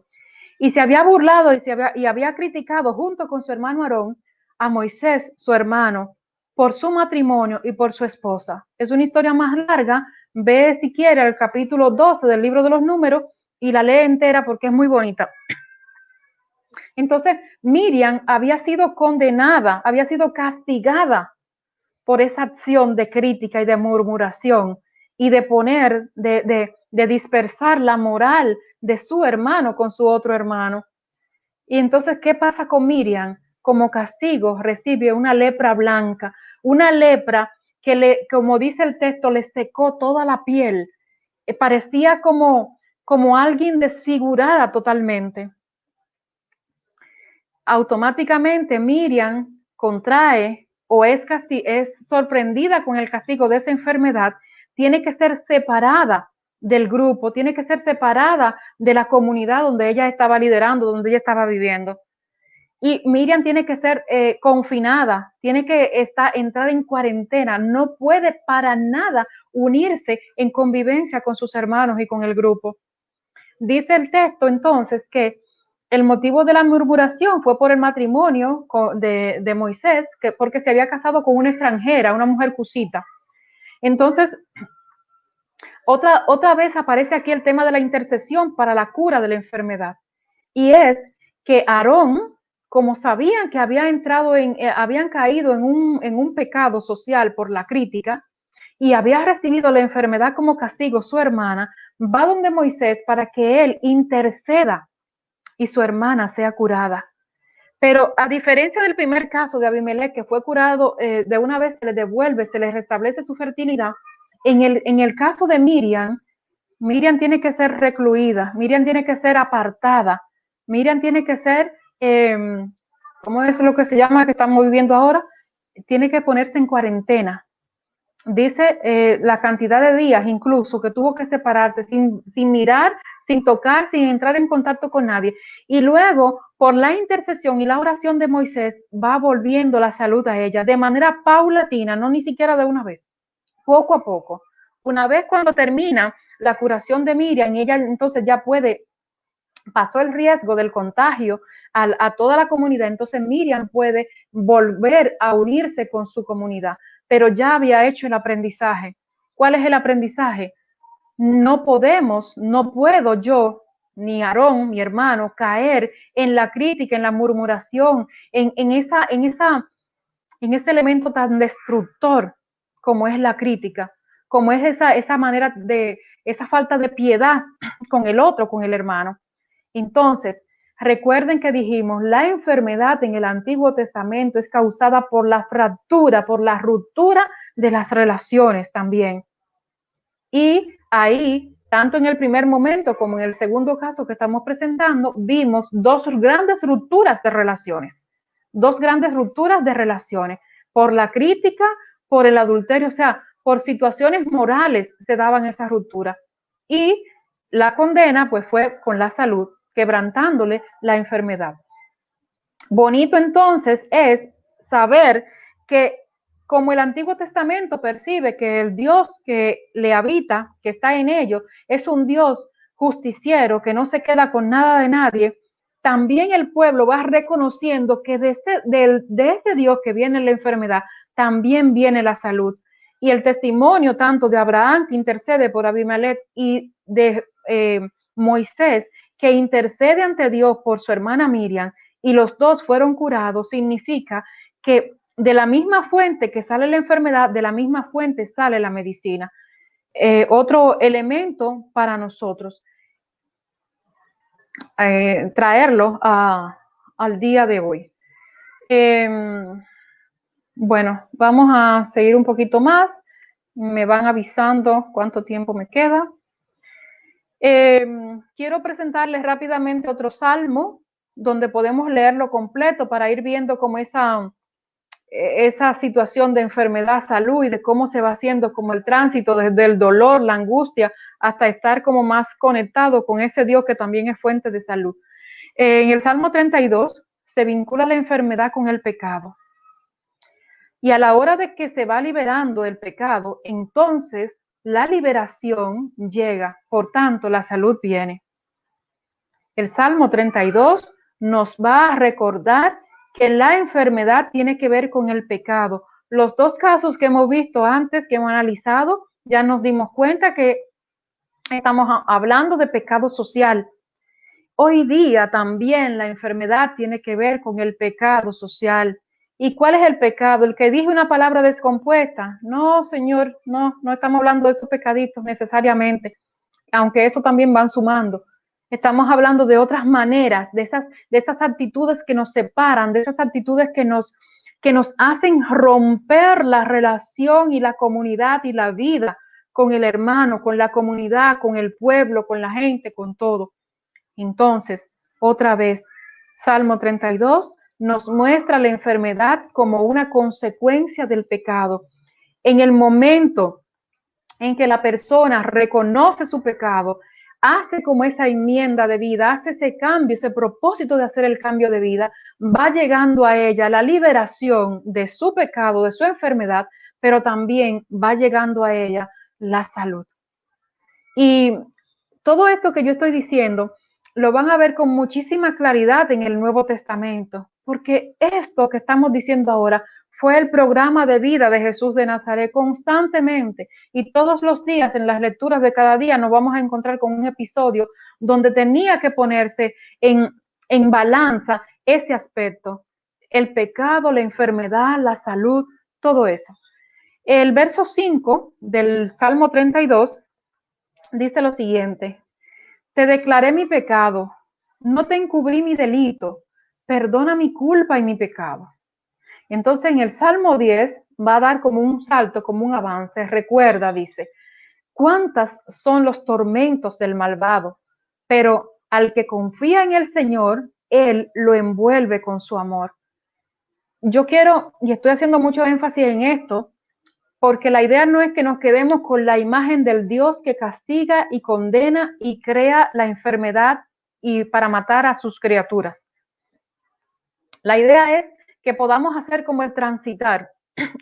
y se había burlado y había criticado junto con su hermano Aarón a Moisés, su hermano, por su matrimonio y por su esposa. Es una historia más larga. Ve si quiere el capítulo 12 del libro de los Números y la lee entera porque es muy bonita. Entonces, Miriam había sido condenada, había sido castigada por esa acción de crítica y de murmuración y de poner, de dispersar la moral de su hermano con su otro hermano. Y entonces, ¿qué pasa con Miriam? Como castigo recibe una lepra blanca, una lepra que como dice el texto, le secó toda la piel. Parecía como alguien desfigurada totalmente. Automáticamente Miriam contrae o es sorprendida con el castigo de esa enfermedad, tiene que ser separada del grupo, tiene que ser separada de la comunidad donde ella estaba liderando, donde ella estaba viviendo. Y Miriam tiene que ser confinada, tiene que entrar en cuarentena, no puede para nada unirse en convivencia con sus hermanos y con el grupo. Dice el texto entonces que el motivo de la murmuración fue por el matrimonio de Moisés, porque se había casado con una extranjera, una mujer cusita. Entonces, otra vez aparece aquí el tema de la intercesión para la cura de la enfermedad. Y es que Aarón, como sabían que habían caído en un pecado social por la crítica y había recibido la enfermedad como castigo su hermana, va donde Moisés para que él interceda y su hermana sea curada. Pero a diferencia del primer caso de Abimelech, que fue curado de una vez, se le devuelve, se le restablece su fertilidad, en el caso de Miriam tiene que ser recluida, Miriam tiene que ser apartada, Miriam tiene que ser, ¿cómo es lo que se llama que estamos viviendo ahora? Tiene que ponerse en cuarentena. Dice la cantidad de días incluso que tuvo que separarse sin mirar, sin tocar, sin entrar en contacto con nadie. Y luego, por la intercesión y la oración de Moisés, va volviendo la salud a ella de manera paulatina, no ni siquiera de una vez, poco a poco. Una vez cuando termina la curación de Miriam, ella entonces ya pasó el riesgo del contagio a toda la comunidad, entonces Miriam puede volver a unirse con su comunidad, pero ya había hecho el aprendizaje. ¿Cuál es el aprendizaje? No puedo yo, ni Aarón, mi hermano, caer en la crítica, en la murmuración, en ese elemento tan destructor como es la crítica, como es esa manera esa falta de piedad con el otro, con el hermano. Entonces, recuerden que dijimos, la enfermedad en el Antiguo Testamento es causada por la fractura, por la ruptura de las relaciones también. Y ahí, tanto en el primer momento como en el segundo caso que estamos presentando, vimos dos grandes rupturas de relaciones. Por la crítica, por el adulterio, o sea, por situaciones morales se daban esas rupturas. Y la condena, pues, fue con la salud, quebrantándole la enfermedad. Bonito entonces es saber que como el Antiguo Testamento percibe que el Dios que le habita, que está en ellos, es un Dios justiciero, que no se queda con nada de nadie, también el pueblo va reconociendo que de ese Dios que viene la enfermedad, también viene la salud. Y el testimonio tanto de Abraham, que intercede por Abimelech, y de Moisés, que intercede ante Dios por su hermana Miriam, y los dos fueron curados, significa que de la misma fuente que sale la enfermedad, de la misma fuente sale la medicina. Otro elemento para nosotros, traerlo al día de hoy. Bueno, vamos a seguir un poquito más. Me van avisando cuánto tiempo me queda. Quiero presentarles rápidamente otro salmo donde podemos leerlo completo para ir viendo cómo esa situación de enfermedad, salud y de cómo se va haciendo como el tránsito desde el dolor, la angustia, hasta estar como más conectado con ese Dios que también es fuente de salud. En el Salmo 32 se vincula la enfermedad con el pecado. Y a la hora de que se va liberando el pecado, entonces la liberación llega, por tanto la salud viene. El Salmo 32 nos va a recordar que la enfermedad tiene que ver con el pecado. Los dos casos que hemos visto antes, que hemos analizado, ya nos dimos cuenta que estamos hablando de pecado social. Hoy día también la enfermedad tiene que ver con el pecado social. ¿Y cuál es el pecado? El que dije una palabra descompuesta. No, Señor, no estamos hablando de esos pecaditos necesariamente, aunque eso también van sumando. Estamos hablando de otras maneras, de esas actitudes que nos separan, de esas actitudes que nos hacen romper la relación y la comunidad y la vida con el hermano, con la comunidad, con el pueblo, con la gente, con todo. Entonces, otra vez, Salmo 32 nos muestra la enfermedad como una consecuencia del pecado. En el momento en que la persona reconoce su pecado, hace como esa enmienda de vida, hace ese cambio, ese propósito de hacer el cambio de vida, va llegando a ella la liberación de su pecado, de su enfermedad, pero también va llegando a ella la salud. Y todo esto que yo estoy diciendo lo van a ver con muchísima claridad en el Nuevo Testamento, porque esto que estamos diciendo ahora fue el programa de vida de Jesús de Nazaret constantemente, y todos los días en las lecturas de cada día nos vamos a encontrar con un episodio donde tenía que ponerse en balanza ese aspecto, el pecado, la enfermedad, la salud, todo eso. El verso 5 del Salmo 32 dice lo siguiente: te declaré mi pecado, no te encubrí mi delito, perdona mi culpa y mi pecado. Entonces en el Salmo 10 va a dar como un salto, como un avance. Recuerda, dice, cuántas son los tormentos del malvado, pero al que confía en el Señor, Él lo envuelve con su amor. Yo quiero, y estoy haciendo mucho énfasis en esto, porque la idea no es que nos quedemos con la imagen del Dios que castiga y condena y crea la enfermedad y para matar a sus criaturas. La idea es que podamos hacer como el transitar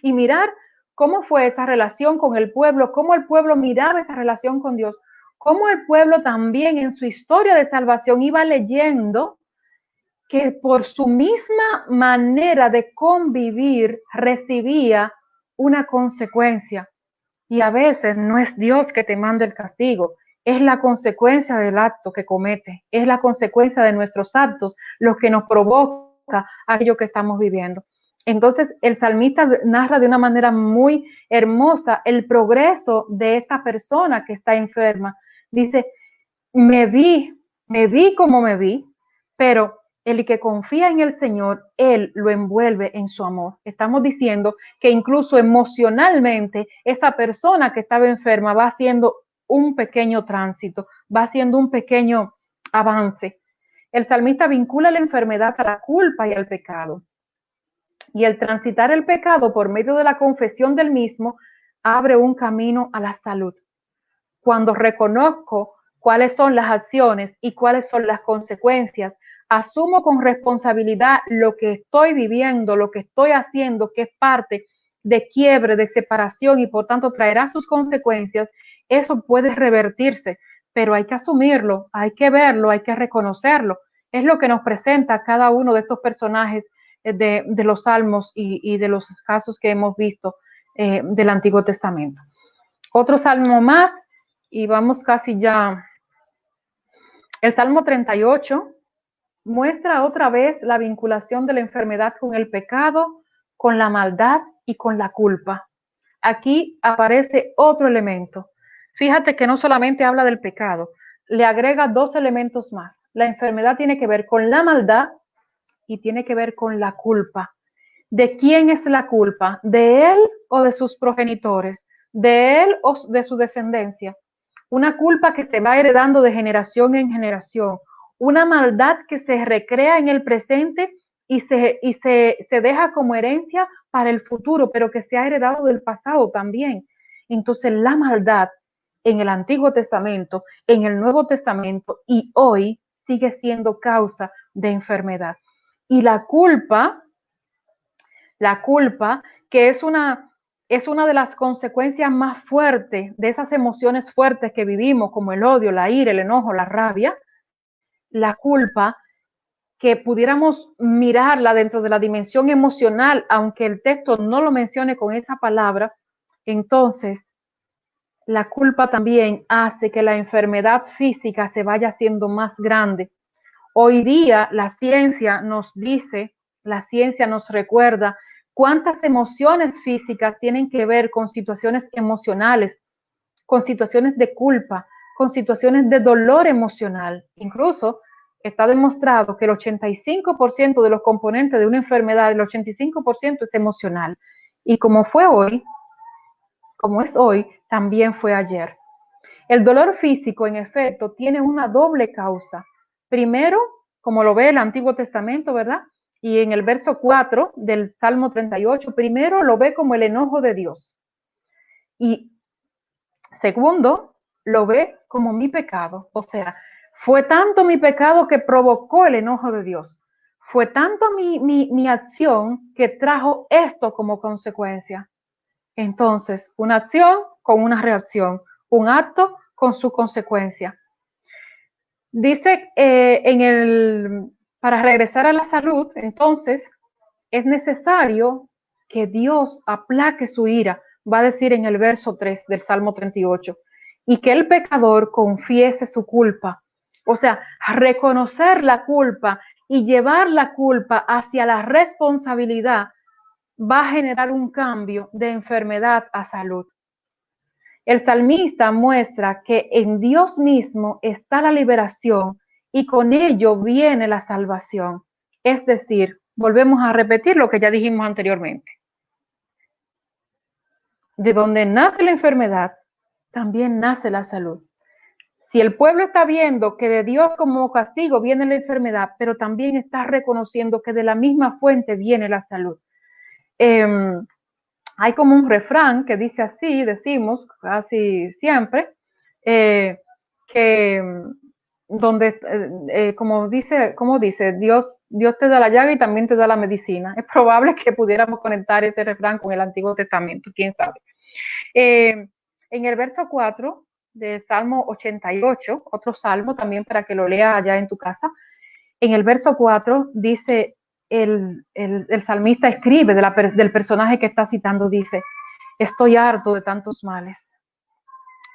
y mirar cómo fue esa relación con el pueblo, cómo el pueblo miraba esa relación con Dios, cómo el pueblo también en su historia de salvación iba leyendo que por su misma manera de convivir recibía una consecuencia. Y a veces no es Dios que te manda el castigo, es la consecuencia del acto que comete, es la consecuencia de nuestros actos lo que nos provoca aquello que estamos viviendo. Entonces el salmista narra de una manera muy hermosa el progreso de esta persona que está enferma. Dice, me vi como me vi, pero el que confía en el Señor, Él lo envuelve en su amor. Estamos diciendo que incluso emocionalmente esa persona que estaba enferma va haciendo un pequeño tránsito, va haciendo un pequeño avance. El salmista vincula la enfermedad a la culpa y al pecado. Y el transitar el pecado por medio de la confesión del mismo abre un camino a la salud. Cuando reconozco cuáles son las acciones y cuáles son las consecuencias, asumo con responsabilidad lo que estoy viviendo, lo que estoy haciendo, que es parte de quiebre, de separación y por tanto traerá sus consecuencias, eso puede revertirse, pero hay que asumirlo, hay que verlo, hay que reconocerlo. Es lo que nos presenta cada uno de estos personajes de los salmos y de los casos que hemos visto del Antiguo Testamento. Otro salmo más, y vamos casi ya. El Salmo 38 muestra otra vez la vinculación de la enfermedad con el pecado, con la maldad y con la culpa. Aquí aparece otro elemento. Fíjate que no solamente habla del pecado, le agrega dos elementos más. La enfermedad tiene que ver con la maldad y tiene que ver con la culpa. ¿De quién es la culpa? ¿De él o de sus progenitores? ¿De él o de su descendencia? Una culpa que se va heredando de generación en generación, una maldad que se recrea en el presente y se deja como herencia para el futuro, pero que se ha heredado del pasado también. Entonces la maldad en el Antiguo Testamento, en el Nuevo Testamento y hoy sigue siendo causa de enfermedad. Y la culpa que es una de las consecuencias más fuertes de esas emociones fuertes que vivimos, como el odio, la ira, el enojo, la rabia, la culpa, que pudiéramos mirarla dentro de la dimensión emocional, aunque el texto no lo mencione con esa palabra, entonces la culpa también hace que la enfermedad física se vaya haciendo más grande. Hoy día la ciencia nos dice, la ciencia nos recuerda cuántas emociones físicas tienen que ver con situaciones emocionales, con situaciones de culpa, con situaciones de dolor emocional. Incluso está demostrado que el 85% de los componentes de una enfermedad, el 85% es emocional. Y como fue hoy, como es hoy, también fue ayer. El dolor físico, en efecto, tiene una doble causa. Primero, como lo ve el Antiguo Testamento, ¿verdad? Y en el verso 4 del Salmo 38, primero lo ve como el enojo de Dios. Y segundo, lo ve como mi pecado. O sea, fue tanto mi pecado que provocó el enojo de Dios. Fue tanto mi acción que trajo esto como consecuencia. Entonces, una acción con una reacción, un acto con su consecuencia. Dice para regresar a la salud, entonces, es necesario que Dios aplaque su ira, va a decir en el verso 3 del Salmo 38, y que el pecador confiese su culpa. O sea, reconocer la culpa y llevar la culpa hacia la responsabilidad va a generar un cambio de enfermedad a salud. El salmista muestra que en Dios mismo está la liberación y con ello viene la salvación. Es decir, volvemos a repetir lo que ya dijimos anteriormente. De donde nace la enfermedad, también nace la salud. Si el pueblo está viendo que de Dios como castigo viene la enfermedad, pero también está reconociendo que de la misma fuente viene la salud. Hay como un refrán que dice así, decimos casi siempre, que donde, como dice, Dios te da la llaga y también te da la medicina. Es probable que pudiéramos conectar ese refrán con el Antiguo Testamento, quién sabe. En el verso 4 del Salmo 88, otro salmo también para que lo lea allá en tu casa, en el verso 4 dice, el salmista escribe del personaje que está citando, dice, estoy harto de tantos males.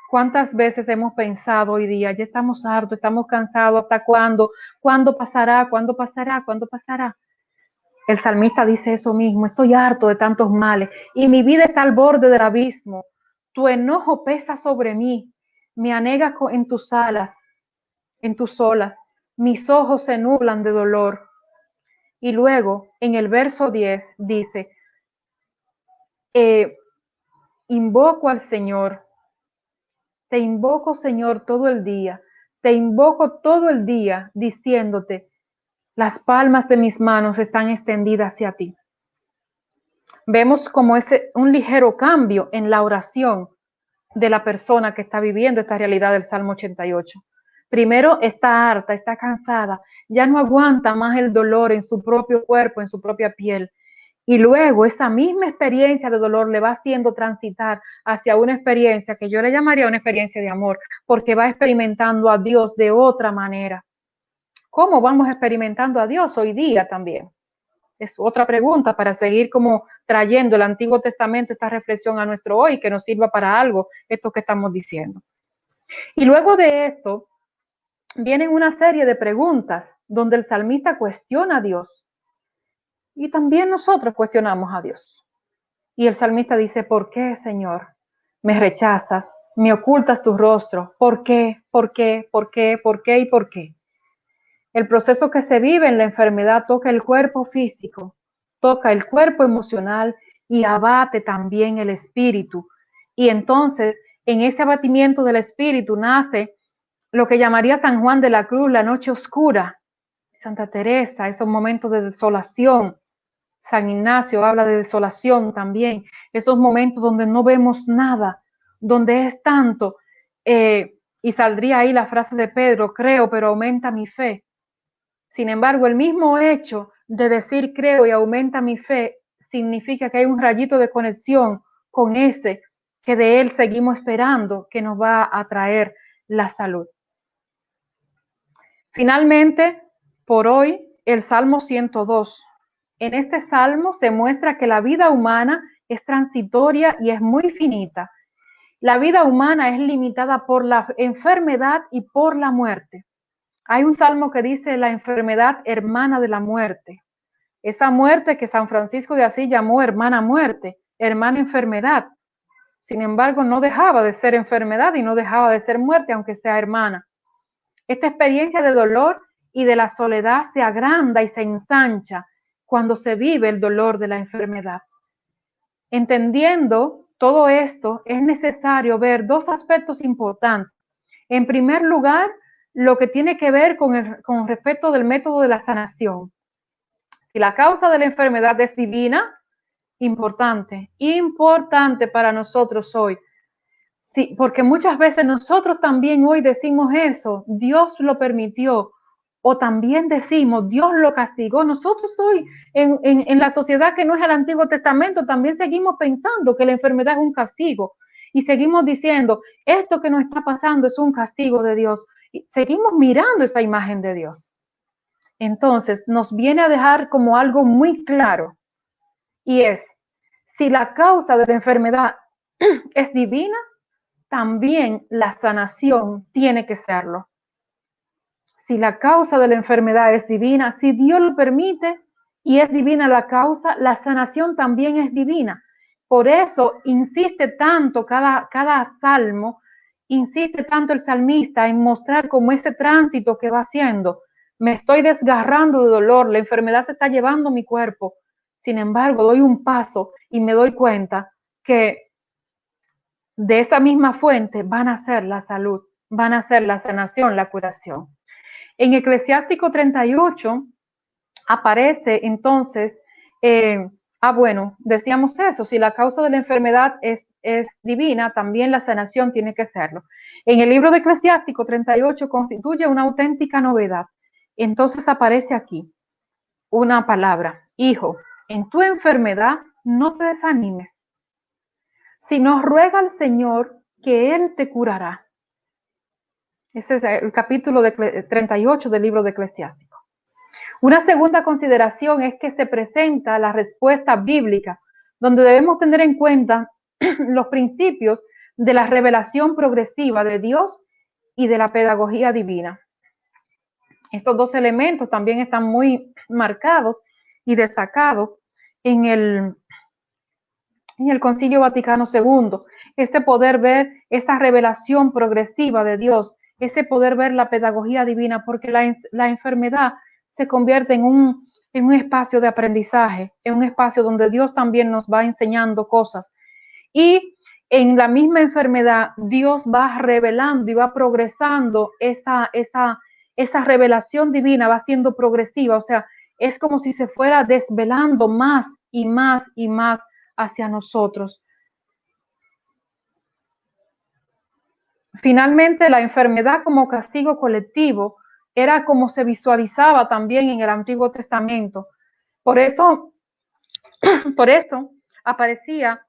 ¿Cuántas veces hemos pensado hoy día, ya estamos hartos, estamos cansados, ¿hasta cuándo? ¿Cuándo pasará? ¿Cuándo pasará? ¿Cuándo pasará? El salmista dice eso mismo, estoy harto de tantos males y mi vida está al borde del abismo. Tu enojo pesa sobre mí, me anegas en tus alas, en tus olas, mis ojos se nublan de dolor. Y luego, en el verso 10, dice, invoco al Señor, te invoco, Señor, todo el día, te invoco todo el día, diciéndote, las palmas de mis manos están extendidas hacia ti. Vemos como un ligero cambio en la oración de la persona que está viviendo esta realidad del Salmo 88. Primero está harta, está cansada, ya no aguanta más el dolor en su propio cuerpo, en su propia piel. Y luego esa misma experiencia de dolor le va haciendo transitar hacia una experiencia que yo le llamaría una experiencia de amor, porque va experimentando a Dios de otra manera. ¿Cómo vamos experimentando a Dios hoy día también? Es otra pregunta para seguir como trayendo el Antiguo Testamento, esta reflexión a nuestro hoy, que nos sirva para algo, esto que estamos diciendo. Y luego de esto, vienen una serie de preguntas donde el salmista cuestiona a Dios. Y también nosotros cuestionamos a Dios. Y el salmista dice, ¿por qué, Señor, me rechazas? ¿Me ocultas tu rostro? ¿Por qué? ¿Por qué? ¿Por qué? ¿Por qué? ¿Y por qué? El proceso que se vive en la enfermedad toca el cuerpo físico, toca el cuerpo emocional y abate también el espíritu. Y entonces, en ese abatimiento del espíritu nace lo que llamaría San Juan de la Cruz la noche oscura, Santa Teresa, esos momentos de desolación. San Ignacio habla de desolación también, esos momentos donde no vemos nada, donde es tanto, y saldría ahí la frase de Pedro, creo, pero aumenta mi fe. Sin embargo, el mismo hecho de decir creo y aumenta mi fe significa que hay un rayito de conexión con ese que de él seguimos esperando que nos va a traer la salud. Finalmente, por hoy, el Salmo 102. En este salmo se muestra que la vida humana es transitoria y es muy finita. La vida humana es limitada por la enfermedad y por la muerte. Hay un salmo que dice la enfermedad hermana de la muerte. Esa muerte que San Francisco de Asís llamó hermana muerte, hermana enfermedad. Sin embargo, no dejaba de ser enfermedad y no dejaba de ser muerte, aunque sea hermana. Esta experiencia de dolor y de la soledad se agranda y se ensancha cuando se vive el dolor de la enfermedad. Entendiendo todo esto, es necesario ver dos aspectos importantes. En primer lugar, lo que tiene que ver con respecto del método de la sanación. Si la causa de la enfermedad es divina, importante para nosotros hoy. Sí, porque muchas veces nosotros también hoy decimos eso, Dios lo permitió, o también decimos, Dios lo castigó. Nosotros hoy, en la sociedad que no es el Antiguo Testamento, también seguimos pensando que la enfermedad es un castigo, y seguimos diciendo, esto que nos está pasando es un castigo de Dios, y seguimos mirando esa imagen de Dios. Entonces, nos viene a dejar como algo muy claro, y es, si la causa de la enfermedad es divina, también la sanación tiene que serlo. Si la causa de la enfermedad es divina, si Dios lo permite y es divina la causa, la sanación también es divina. Por eso insiste tanto cada salmo, insiste tanto el salmista en mostrar como ese tránsito que va haciendo. Me estoy desgarrando de dolor, la enfermedad se está llevando mi cuerpo. Sin embargo, doy un paso y me doy cuenta que de esa misma fuente van a ser la salud, van a ser la sanación, la curación. En Eclesiástico 38 aparece entonces, bueno, decíamos eso, si la causa de la enfermedad es divina, también la sanación tiene que serlo. En el libro de Eclesiástico 38 constituye una auténtica novedad. Entonces aparece aquí una palabra, hijo, en tu enfermedad no te desanimes, sino ruega al Señor que Él te curará. Ese es el capítulo 38 del libro de Eclesiástico. Una segunda consideración es que se presenta la respuesta bíblica, donde debemos tener en cuenta los principios de la revelación progresiva de Dios y de la pedagogía divina. Estos dos elementos también están muy marcados y destacados en el Concilio Vaticano II, ese poder ver esa revelación progresiva de Dios, ese poder ver la pedagogía divina, porque la enfermedad se convierte en un espacio de aprendizaje, en un espacio donde Dios también nos va enseñando cosas. Y en la misma enfermedad, Dios va revelando y va progresando esa revelación divina, va siendo progresiva, o sea, es como si se fuera desvelando más y más y más hacia nosotros. Finalmente, la enfermedad como castigo colectivo era como se visualizaba también en el Antiguo Testamento. Por eso aparecía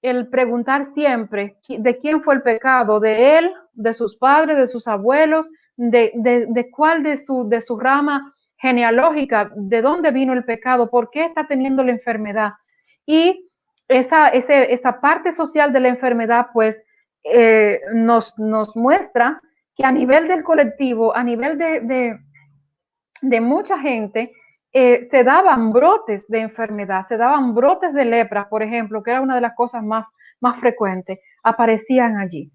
el preguntar siempre de quién fue el pecado, de él, de sus padres, de sus abuelos, de cuál de su rama genealógica, de dónde vino el pecado, por qué está teniendo la enfermedad. Y esa parte social de la enfermedad, pues, nos muestra que a nivel del colectivo, a nivel de mucha gente, se daban brotes de enfermedad, se daban brotes de lepra, por ejemplo, que era una de las cosas más frecuentes, aparecían allí.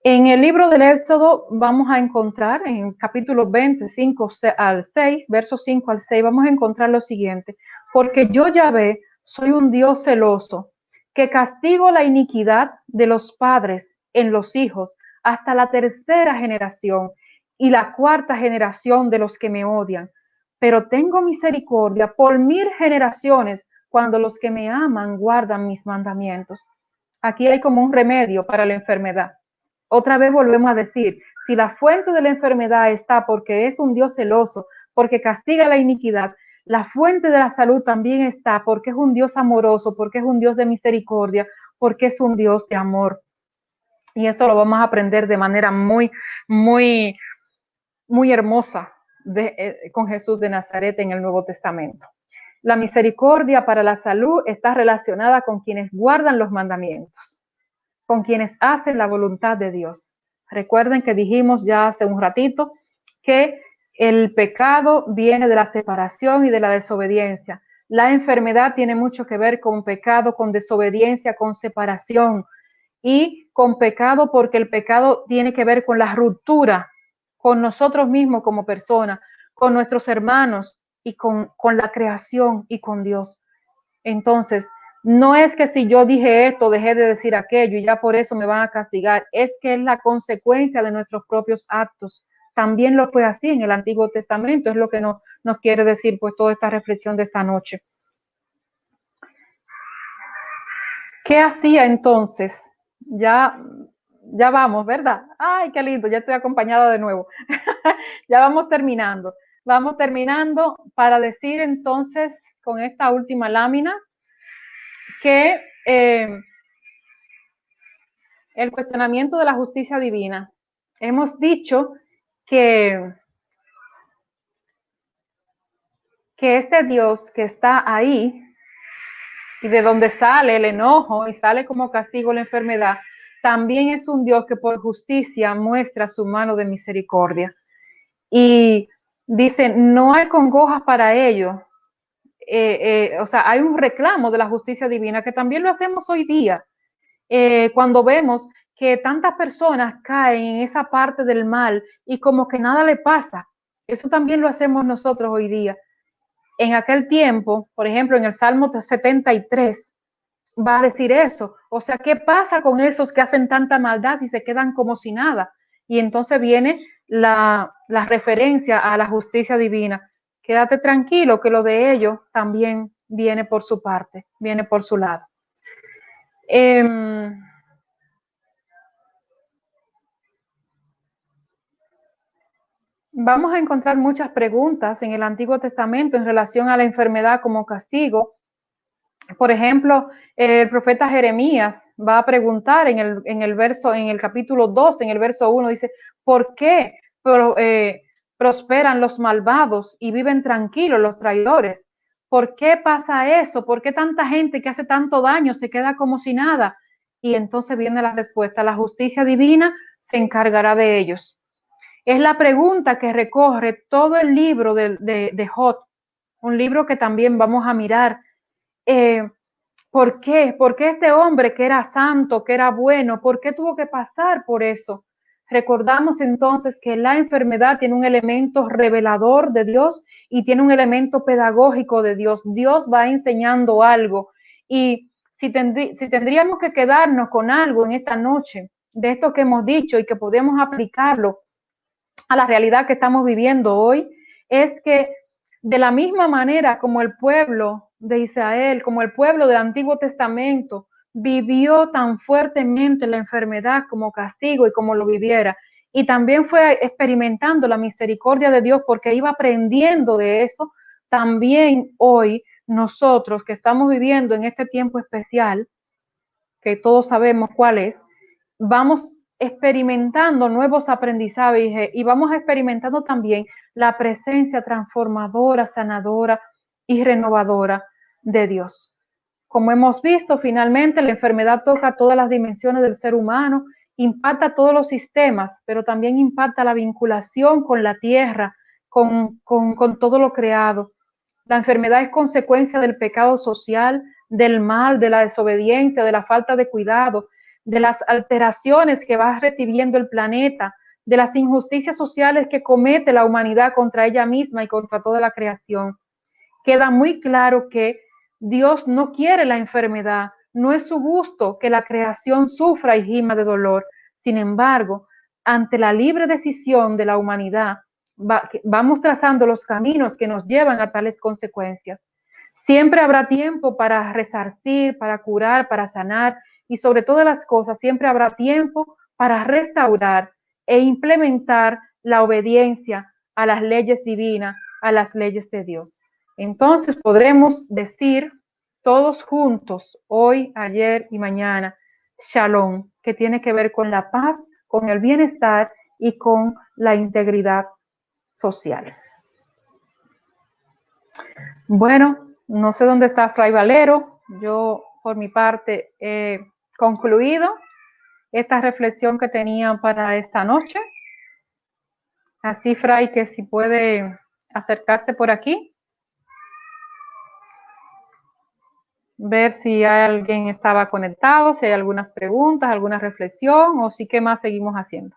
En el libro del Éxodo vamos a encontrar, en capítulo 25 al 6, versos 5 al 6, vamos a encontrar lo siguiente: porque yo, Yahvé, soy un Dios celoso, que castigo la iniquidad de los padres en los hijos hasta la tercera generación y la cuarta generación de los que me odian. Pero tengo misericordia por 1000 generaciones cuando los que me aman guardan mis mandamientos. Aquí hay como un remedio para la enfermedad. Otra vez volvemos a decir, si la fuente de la enfermedad está porque es un Dios celoso, porque castiga la iniquidad, la fuente de la salud también está porque es un Dios amoroso, porque es un Dios de misericordia, porque es un Dios de amor. Y eso lo vamos a aprender de manera muy, muy, muy hermosa con Jesús de Nazaret en el Nuevo Testamento. La misericordia para la salud está relacionada con quienes guardan los mandamientos, con quienes hacen la voluntad de Dios. Recuerden que dijimos ya hace un ratito que el pecado viene de la separación y de la desobediencia. La enfermedad tiene mucho que ver con pecado, con desobediencia, con separación y con pecado, porque el pecado tiene que ver con la ruptura con nosotros mismos como personas, con nuestros hermanos y con la creación y con Dios. Entonces, no es que si yo dije esto, dejé de decir aquello y ya por eso me van a castigar, es que es la consecuencia de nuestros propios actos. También lo fue así en el Antiguo Testamento, es lo que nos quiere decir pues toda esta reflexión de esta noche. ¿Qué hacía entonces? Ya vamos, ¿verdad? Ay, qué lindo, ya estoy acompañada de nuevo. Ya vamos terminando. Vamos terminando para decir entonces con esta última lámina que el cuestionamiento de la justicia divina. Hemos dicho que este Dios que está ahí y de donde sale el enojo y sale como castigo la enfermedad, también es un Dios que por justicia muestra su mano de misericordia. Y dice, no hay congojas para ello. O sea, hay un reclamo de la justicia divina que también lo hacemos hoy día. Cuando vemos que tantas personas caen en esa parte del mal y como que nada le pasa. Eso también lo hacemos nosotros hoy día. En aquel tiempo, por ejemplo, en el Salmo 73, va a decir eso. O sea, ¿qué pasa con esos que hacen tanta maldad y se quedan como si nada? Y entonces viene la referencia a la justicia divina. Quédate tranquilo que lo de ellos también viene por su parte, viene por su lado. Vamos a encontrar muchas preguntas en el Antiguo Testamento en relación a la enfermedad como castigo. Por ejemplo, el profeta Jeremías va a preguntar en el capítulo 2, en el verso 1, dice, ¿por qué prosperan los malvados y viven tranquilos los traidores? ¿Por qué pasa eso? ¿Por qué tanta gente que hace tanto daño se queda como si nada? Y entonces viene la respuesta, la justicia divina se encargará de ellos. Es la pregunta que recorre todo el libro de Job, un libro que también vamos a mirar. ¿Por qué? ¿Por qué este hombre que era santo, que era bueno, por qué tuvo que pasar por eso? Recordamos entonces que la enfermedad tiene un elemento revelador de Dios y tiene un elemento pedagógico de Dios. Dios va enseñando algo. Y si tendríamos que quedarnos con algo en esta noche de esto que hemos dicho y que podemos aplicarlo a la realidad que estamos viviendo hoy, es que de la misma manera como el pueblo de Israel, como el pueblo del Antiguo Testamento, vivió tan fuertemente la enfermedad como castigo y como lo viviera, y también fue experimentando la misericordia de Dios porque iba aprendiendo de eso, también hoy nosotros que estamos viviendo en este tiempo especial, que todos sabemos cuál es, vamos experimentando nuevos aprendizajes y vamos experimentando también la presencia transformadora, sanadora y renovadora de Dios. Como hemos visto, finalmente la enfermedad toca todas las dimensiones del ser humano, impacta todos los sistemas, pero también impacta la vinculación con la tierra, con todo lo creado. La enfermedad es consecuencia del pecado social, del mal, de la desobediencia, de la falta de cuidado, de las alteraciones que va recibiendo el planeta, de las injusticias sociales que comete la humanidad contra ella misma y contra toda la creación. Queda muy claro que Dios no quiere la enfermedad, no es su gusto que la creación sufra y gima de dolor. Sin embargo, ante la libre decisión de la humanidad, vamos trazando los caminos que nos llevan a tales consecuencias. Siempre habrá tiempo para resarcir, para curar, para sanar, y sobre todas las cosas, siempre habrá tiempo para restaurar e implementar la obediencia a las leyes divinas, a las leyes de Dios. Entonces podremos decir todos juntos, hoy, ayer y mañana, Shalom, que tiene que ver con la paz, con el bienestar y con la integridad social. Bueno, no sé dónde está Fray Valero. Yo, por mi parte, he concluido esta reflexión que tenía para esta noche. Así, Fray, que si puede acercarse por aquí, ver si alguien estaba conectado, si hay algunas preguntas, alguna reflexión, o si qué más seguimos haciendo.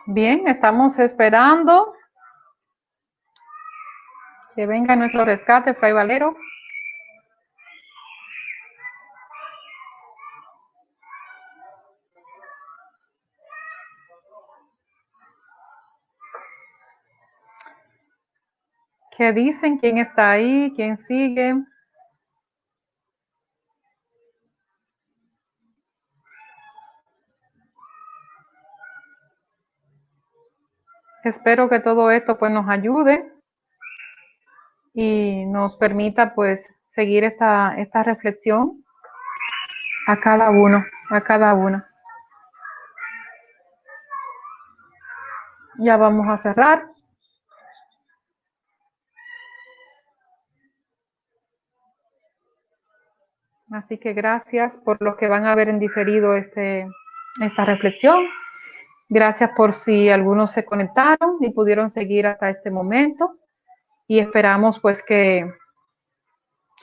Bien, estamos esperando que venga nuestro rescate, Fray Valero. ¿Qué dicen? ¿Quién está ahí? ¿Quién sigue? Espero que todo esto pues nos ayude y nos permita pues seguir esta reflexión a cada uno, a cada una. Ya vamos a cerrar. Así que gracias por los que van a ver en diferido esta reflexión. Gracias por si algunos se conectaron y pudieron seguir hasta este momento. Y esperamos pues que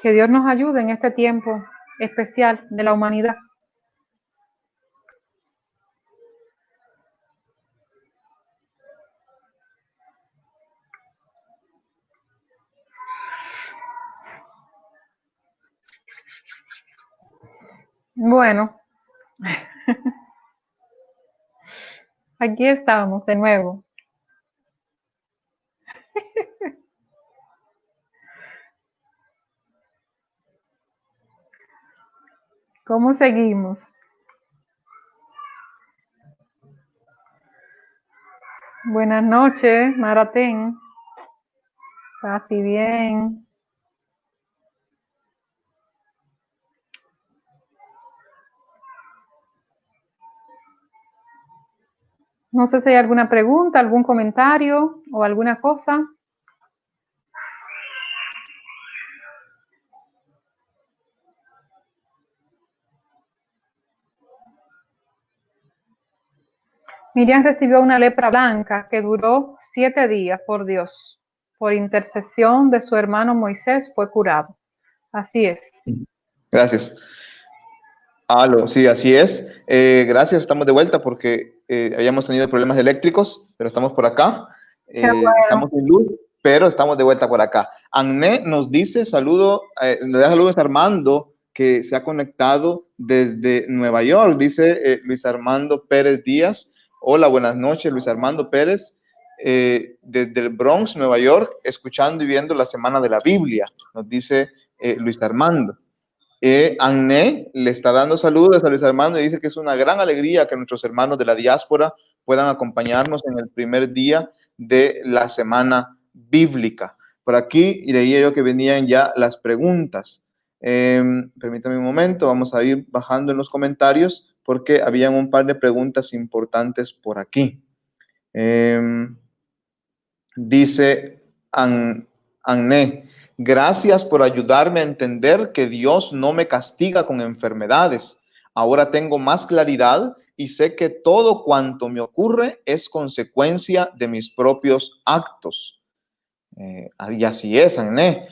Dios nos ayude en este tiempo especial de la humanidad. Bueno, aquí estamos de nuevo. ¿Cómo seguimos? Buenas noches, Maratén. Casi bien. No sé si hay alguna pregunta, algún comentario o alguna cosa. Miriam recibió una lepra blanca que duró 7 días, por Dios. Por intercesión de su hermano Moisés fue curado. Así es. Gracias. Aló, sí, así es. Gracias, estamos de vuelta porque habíamos tenido problemas eléctricos, pero estamos por acá. Qué bueno. Estamos sin luz, pero estamos de vuelta por acá. Anné nos dice le da saludos a Armando, que se ha conectado desde Nueva York. Dice Luis Armando Pérez Díaz. Hola, buenas noches, Luis Armando Pérez, desde el Bronx, Nueva York, escuchando y viendo la Semana de la Biblia, nos dice Luis Armando. Anné le está dando saludos a Luis Armando y dice que es una gran alegría que nuestros hermanos de la diáspora puedan acompañarnos en el primer día de la semana bíblica. Por aquí y leía yo que venían ya las preguntas. Permítame un momento, vamos a ir bajando en los comentarios porque habían un par de preguntas importantes por aquí. Dice Anné, gracias por ayudarme a entender que Dios no me castiga con enfermedades. Ahora tengo más claridad y sé que todo cuanto me ocurre es consecuencia de mis propios actos. Y así es, Anné.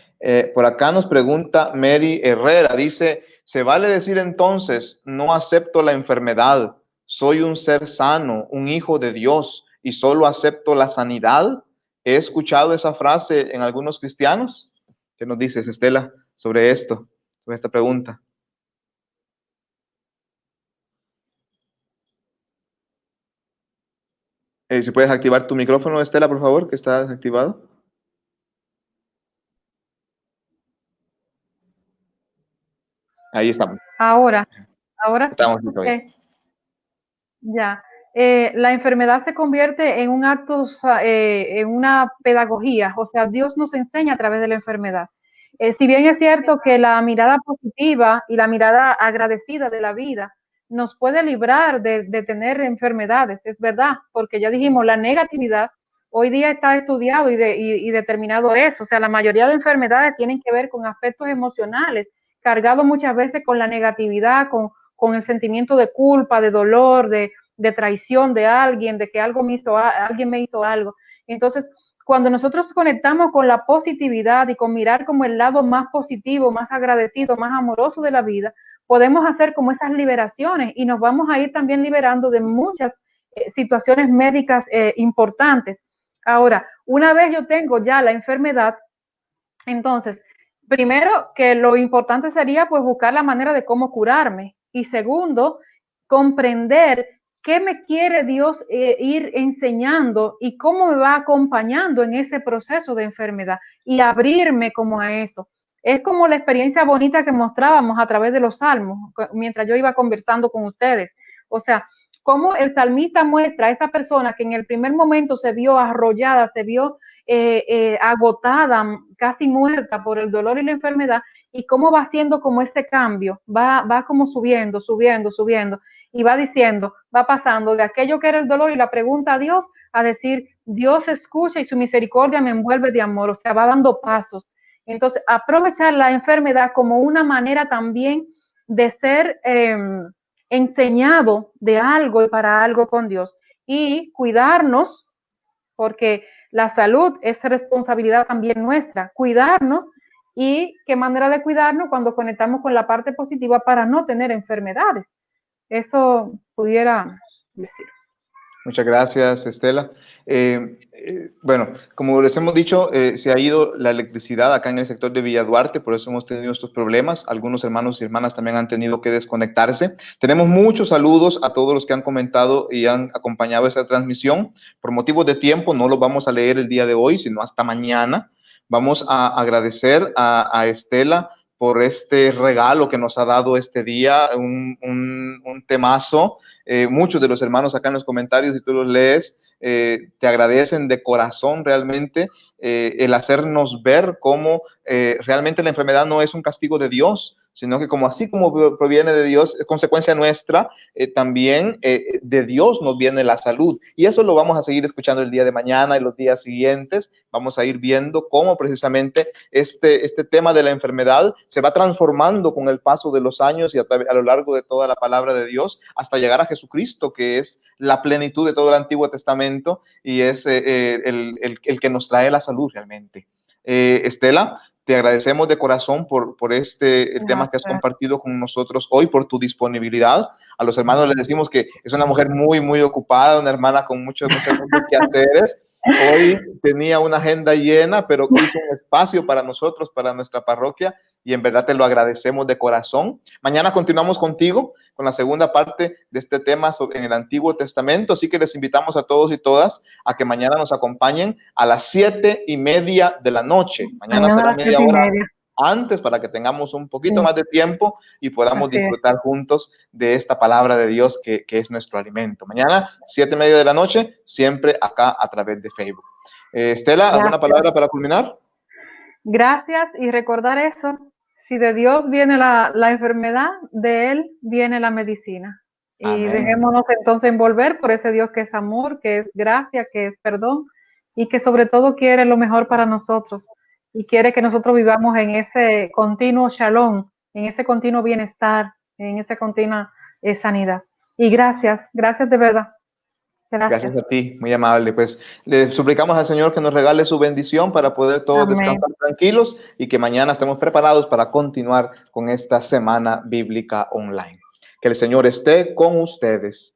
Por acá nos pregunta Mary Herrera, dice, ¿se vale decir entonces, no acepto la enfermedad, soy un ser sano, un hijo de Dios y solo acepto la sanidad? He escuchado esa frase en algunos cristianos. ¿Qué nos dices, Estela, sobre esto, sobre esta pregunta? Si puedes activar tu micrófono, Estela, por favor, que está desactivado. Ahí estamos. Ahora sí. Estamos bien. Ya. la enfermedad se convierte en un acto, en una pedagogía, o sea, Dios nos enseña a través de la enfermedad. Si bien es cierto que la mirada positiva y la mirada agradecida de la vida nos puede librar de tener enfermedades, es verdad, porque ya dijimos, la negatividad hoy día está estudiado y determinado eso, o sea, la mayoría de enfermedades tienen que ver con aspectos emocionales, cargados muchas veces con la negatividad, con el sentimiento de culpa, de dolor, de traición de alguien, de que alguien me hizo algo. Entonces, cuando nosotros conectamos con la positividad y con mirar como el lado más positivo, más agradecido, más amoroso de la vida, podemos hacer como esas liberaciones y nos vamos a ir también liberando de muchas situaciones médicas importantes. Ahora, una vez yo tengo ya la enfermedad, entonces, primero que lo importante sería pues buscar la manera de cómo curarme y segundo, comprender qué me quiere Dios ir enseñando y cómo me va acompañando en ese proceso de enfermedad y abrirme como a eso. Es como la experiencia bonita que mostrábamos a través de los salmos mientras yo iba conversando con ustedes. O sea, cómo el salmista muestra a esa persona que en el primer momento se vio arrollada, se vio agotada, casi muerta por el dolor y la enfermedad, y cómo va haciendo como ese cambio, va como subiendo, y va diciendo, va pasando de aquello que era el dolor y la pregunta a Dios, a decir, Dios escucha y su misericordia me envuelve de amor, o sea, va dando pasos. Entonces, aprovechar la enfermedad como una manera también de ser enseñado de algo y para algo con Dios, y cuidarnos, porque la salud es responsabilidad también nuestra, cuidarnos y qué manera de cuidarnos cuando conectamos con la parte positiva para no tener enfermedades. Eso pudiera decir. Muchas gracias, Estela. Bueno, como les hemos dicho, se ha ido la electricidad acá en el sector de Villa Duarte, por eso hemos tenido estos problemas. Algunos hermanos y hermanas también han tenido que desconectarse. Tenemos muchos saludos a todos los que han comentado y han acompañado esta transmisión. Por motivos de tiempo no los vamos a leer el día de hoy, sino hasta mañana. Vamos a agradecer a Estela por este regalo que nos ha dado este día, un temazo. Muchos de los hermanos acá en los comentarios, si tú los lees, te agradecen de corazón realmente el hacernos ver cómo realmente la enfermedad no es un castigo de Dios, sino que como así como proviene de Dios, es consecuencia nuestra, también de Dios nos viene la salud. Y eso lo vamos a seguir escuchando el día de mañana y los días siguientes. Vamos a ir viendo cómo precisamente este tema de la enfermedad se va transformando con el paso de los años y a lo largo de toda la palabra de Dios hasta llegar a Jesucristo, que es la plenitud de todo el Antiguo Testamento y es el que nos trae la salud realmente. Estela, te agradecemos de corazón por el tema que has compartido con nosotros hoy, por tu disponibilidad. A los hermanos les decimos que es una mujer muy, muy ocupada, una hermana con muchos quehaceres. Hoy tenía una agenda llena, pero hizo un espacio para nosotros, para nuestra parroquia, y en verdad te lo agradecemos de corazón. Mañana continuamos contigo con la segunda parte de este tema en el Antiguo Testamento, así que les invitamos a todos y todas a que mañana nos acompañen a las 7:30 de la noche. Mañana será media hora antes para que tengamos un poquito más de tiempo y podamos disfrutar juntos de esta palabra de Dios que es nuestro alimento. Mañana, 7:30 de la noche, siempre acá a través de Facebook. Estela, ¿alguna palabra para culminar? Gracias, y recordar eso, si de Dios viene la enfermedad, de Él viene la medicina. Y amén. Dejémonos entonces envolver por ese Dios que es amor, que es gracia, que es perdón, y que sobre todo quiere lo mejor para nosotros. Y quiere que nosotros vivamos en ese continuo shalom, en ese continuo bienestar, en esa continua sanidad. Y gracias de verdad. Gracias a ti, muy amable. Pues le suplicamos al Señor que nos regale su bendición para poder todos descansar tranquilos y que mañana estemos preparados para continuar con esta semana bíblica online. Que el Señor esté con ustedes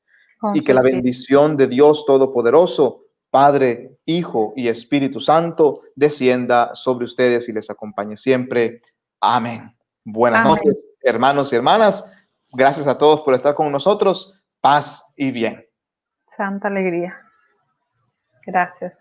y que la bendición de Dios Todopoderoso, Padre, Hijo y Espíritu Santo, descienda sobre ustedes y les acompañe siempre. Amén. Buenas noches, hermanos y hermanas. Gracias a todos por estar con nosotros. Paz y bien. Santa alegría. Gracias.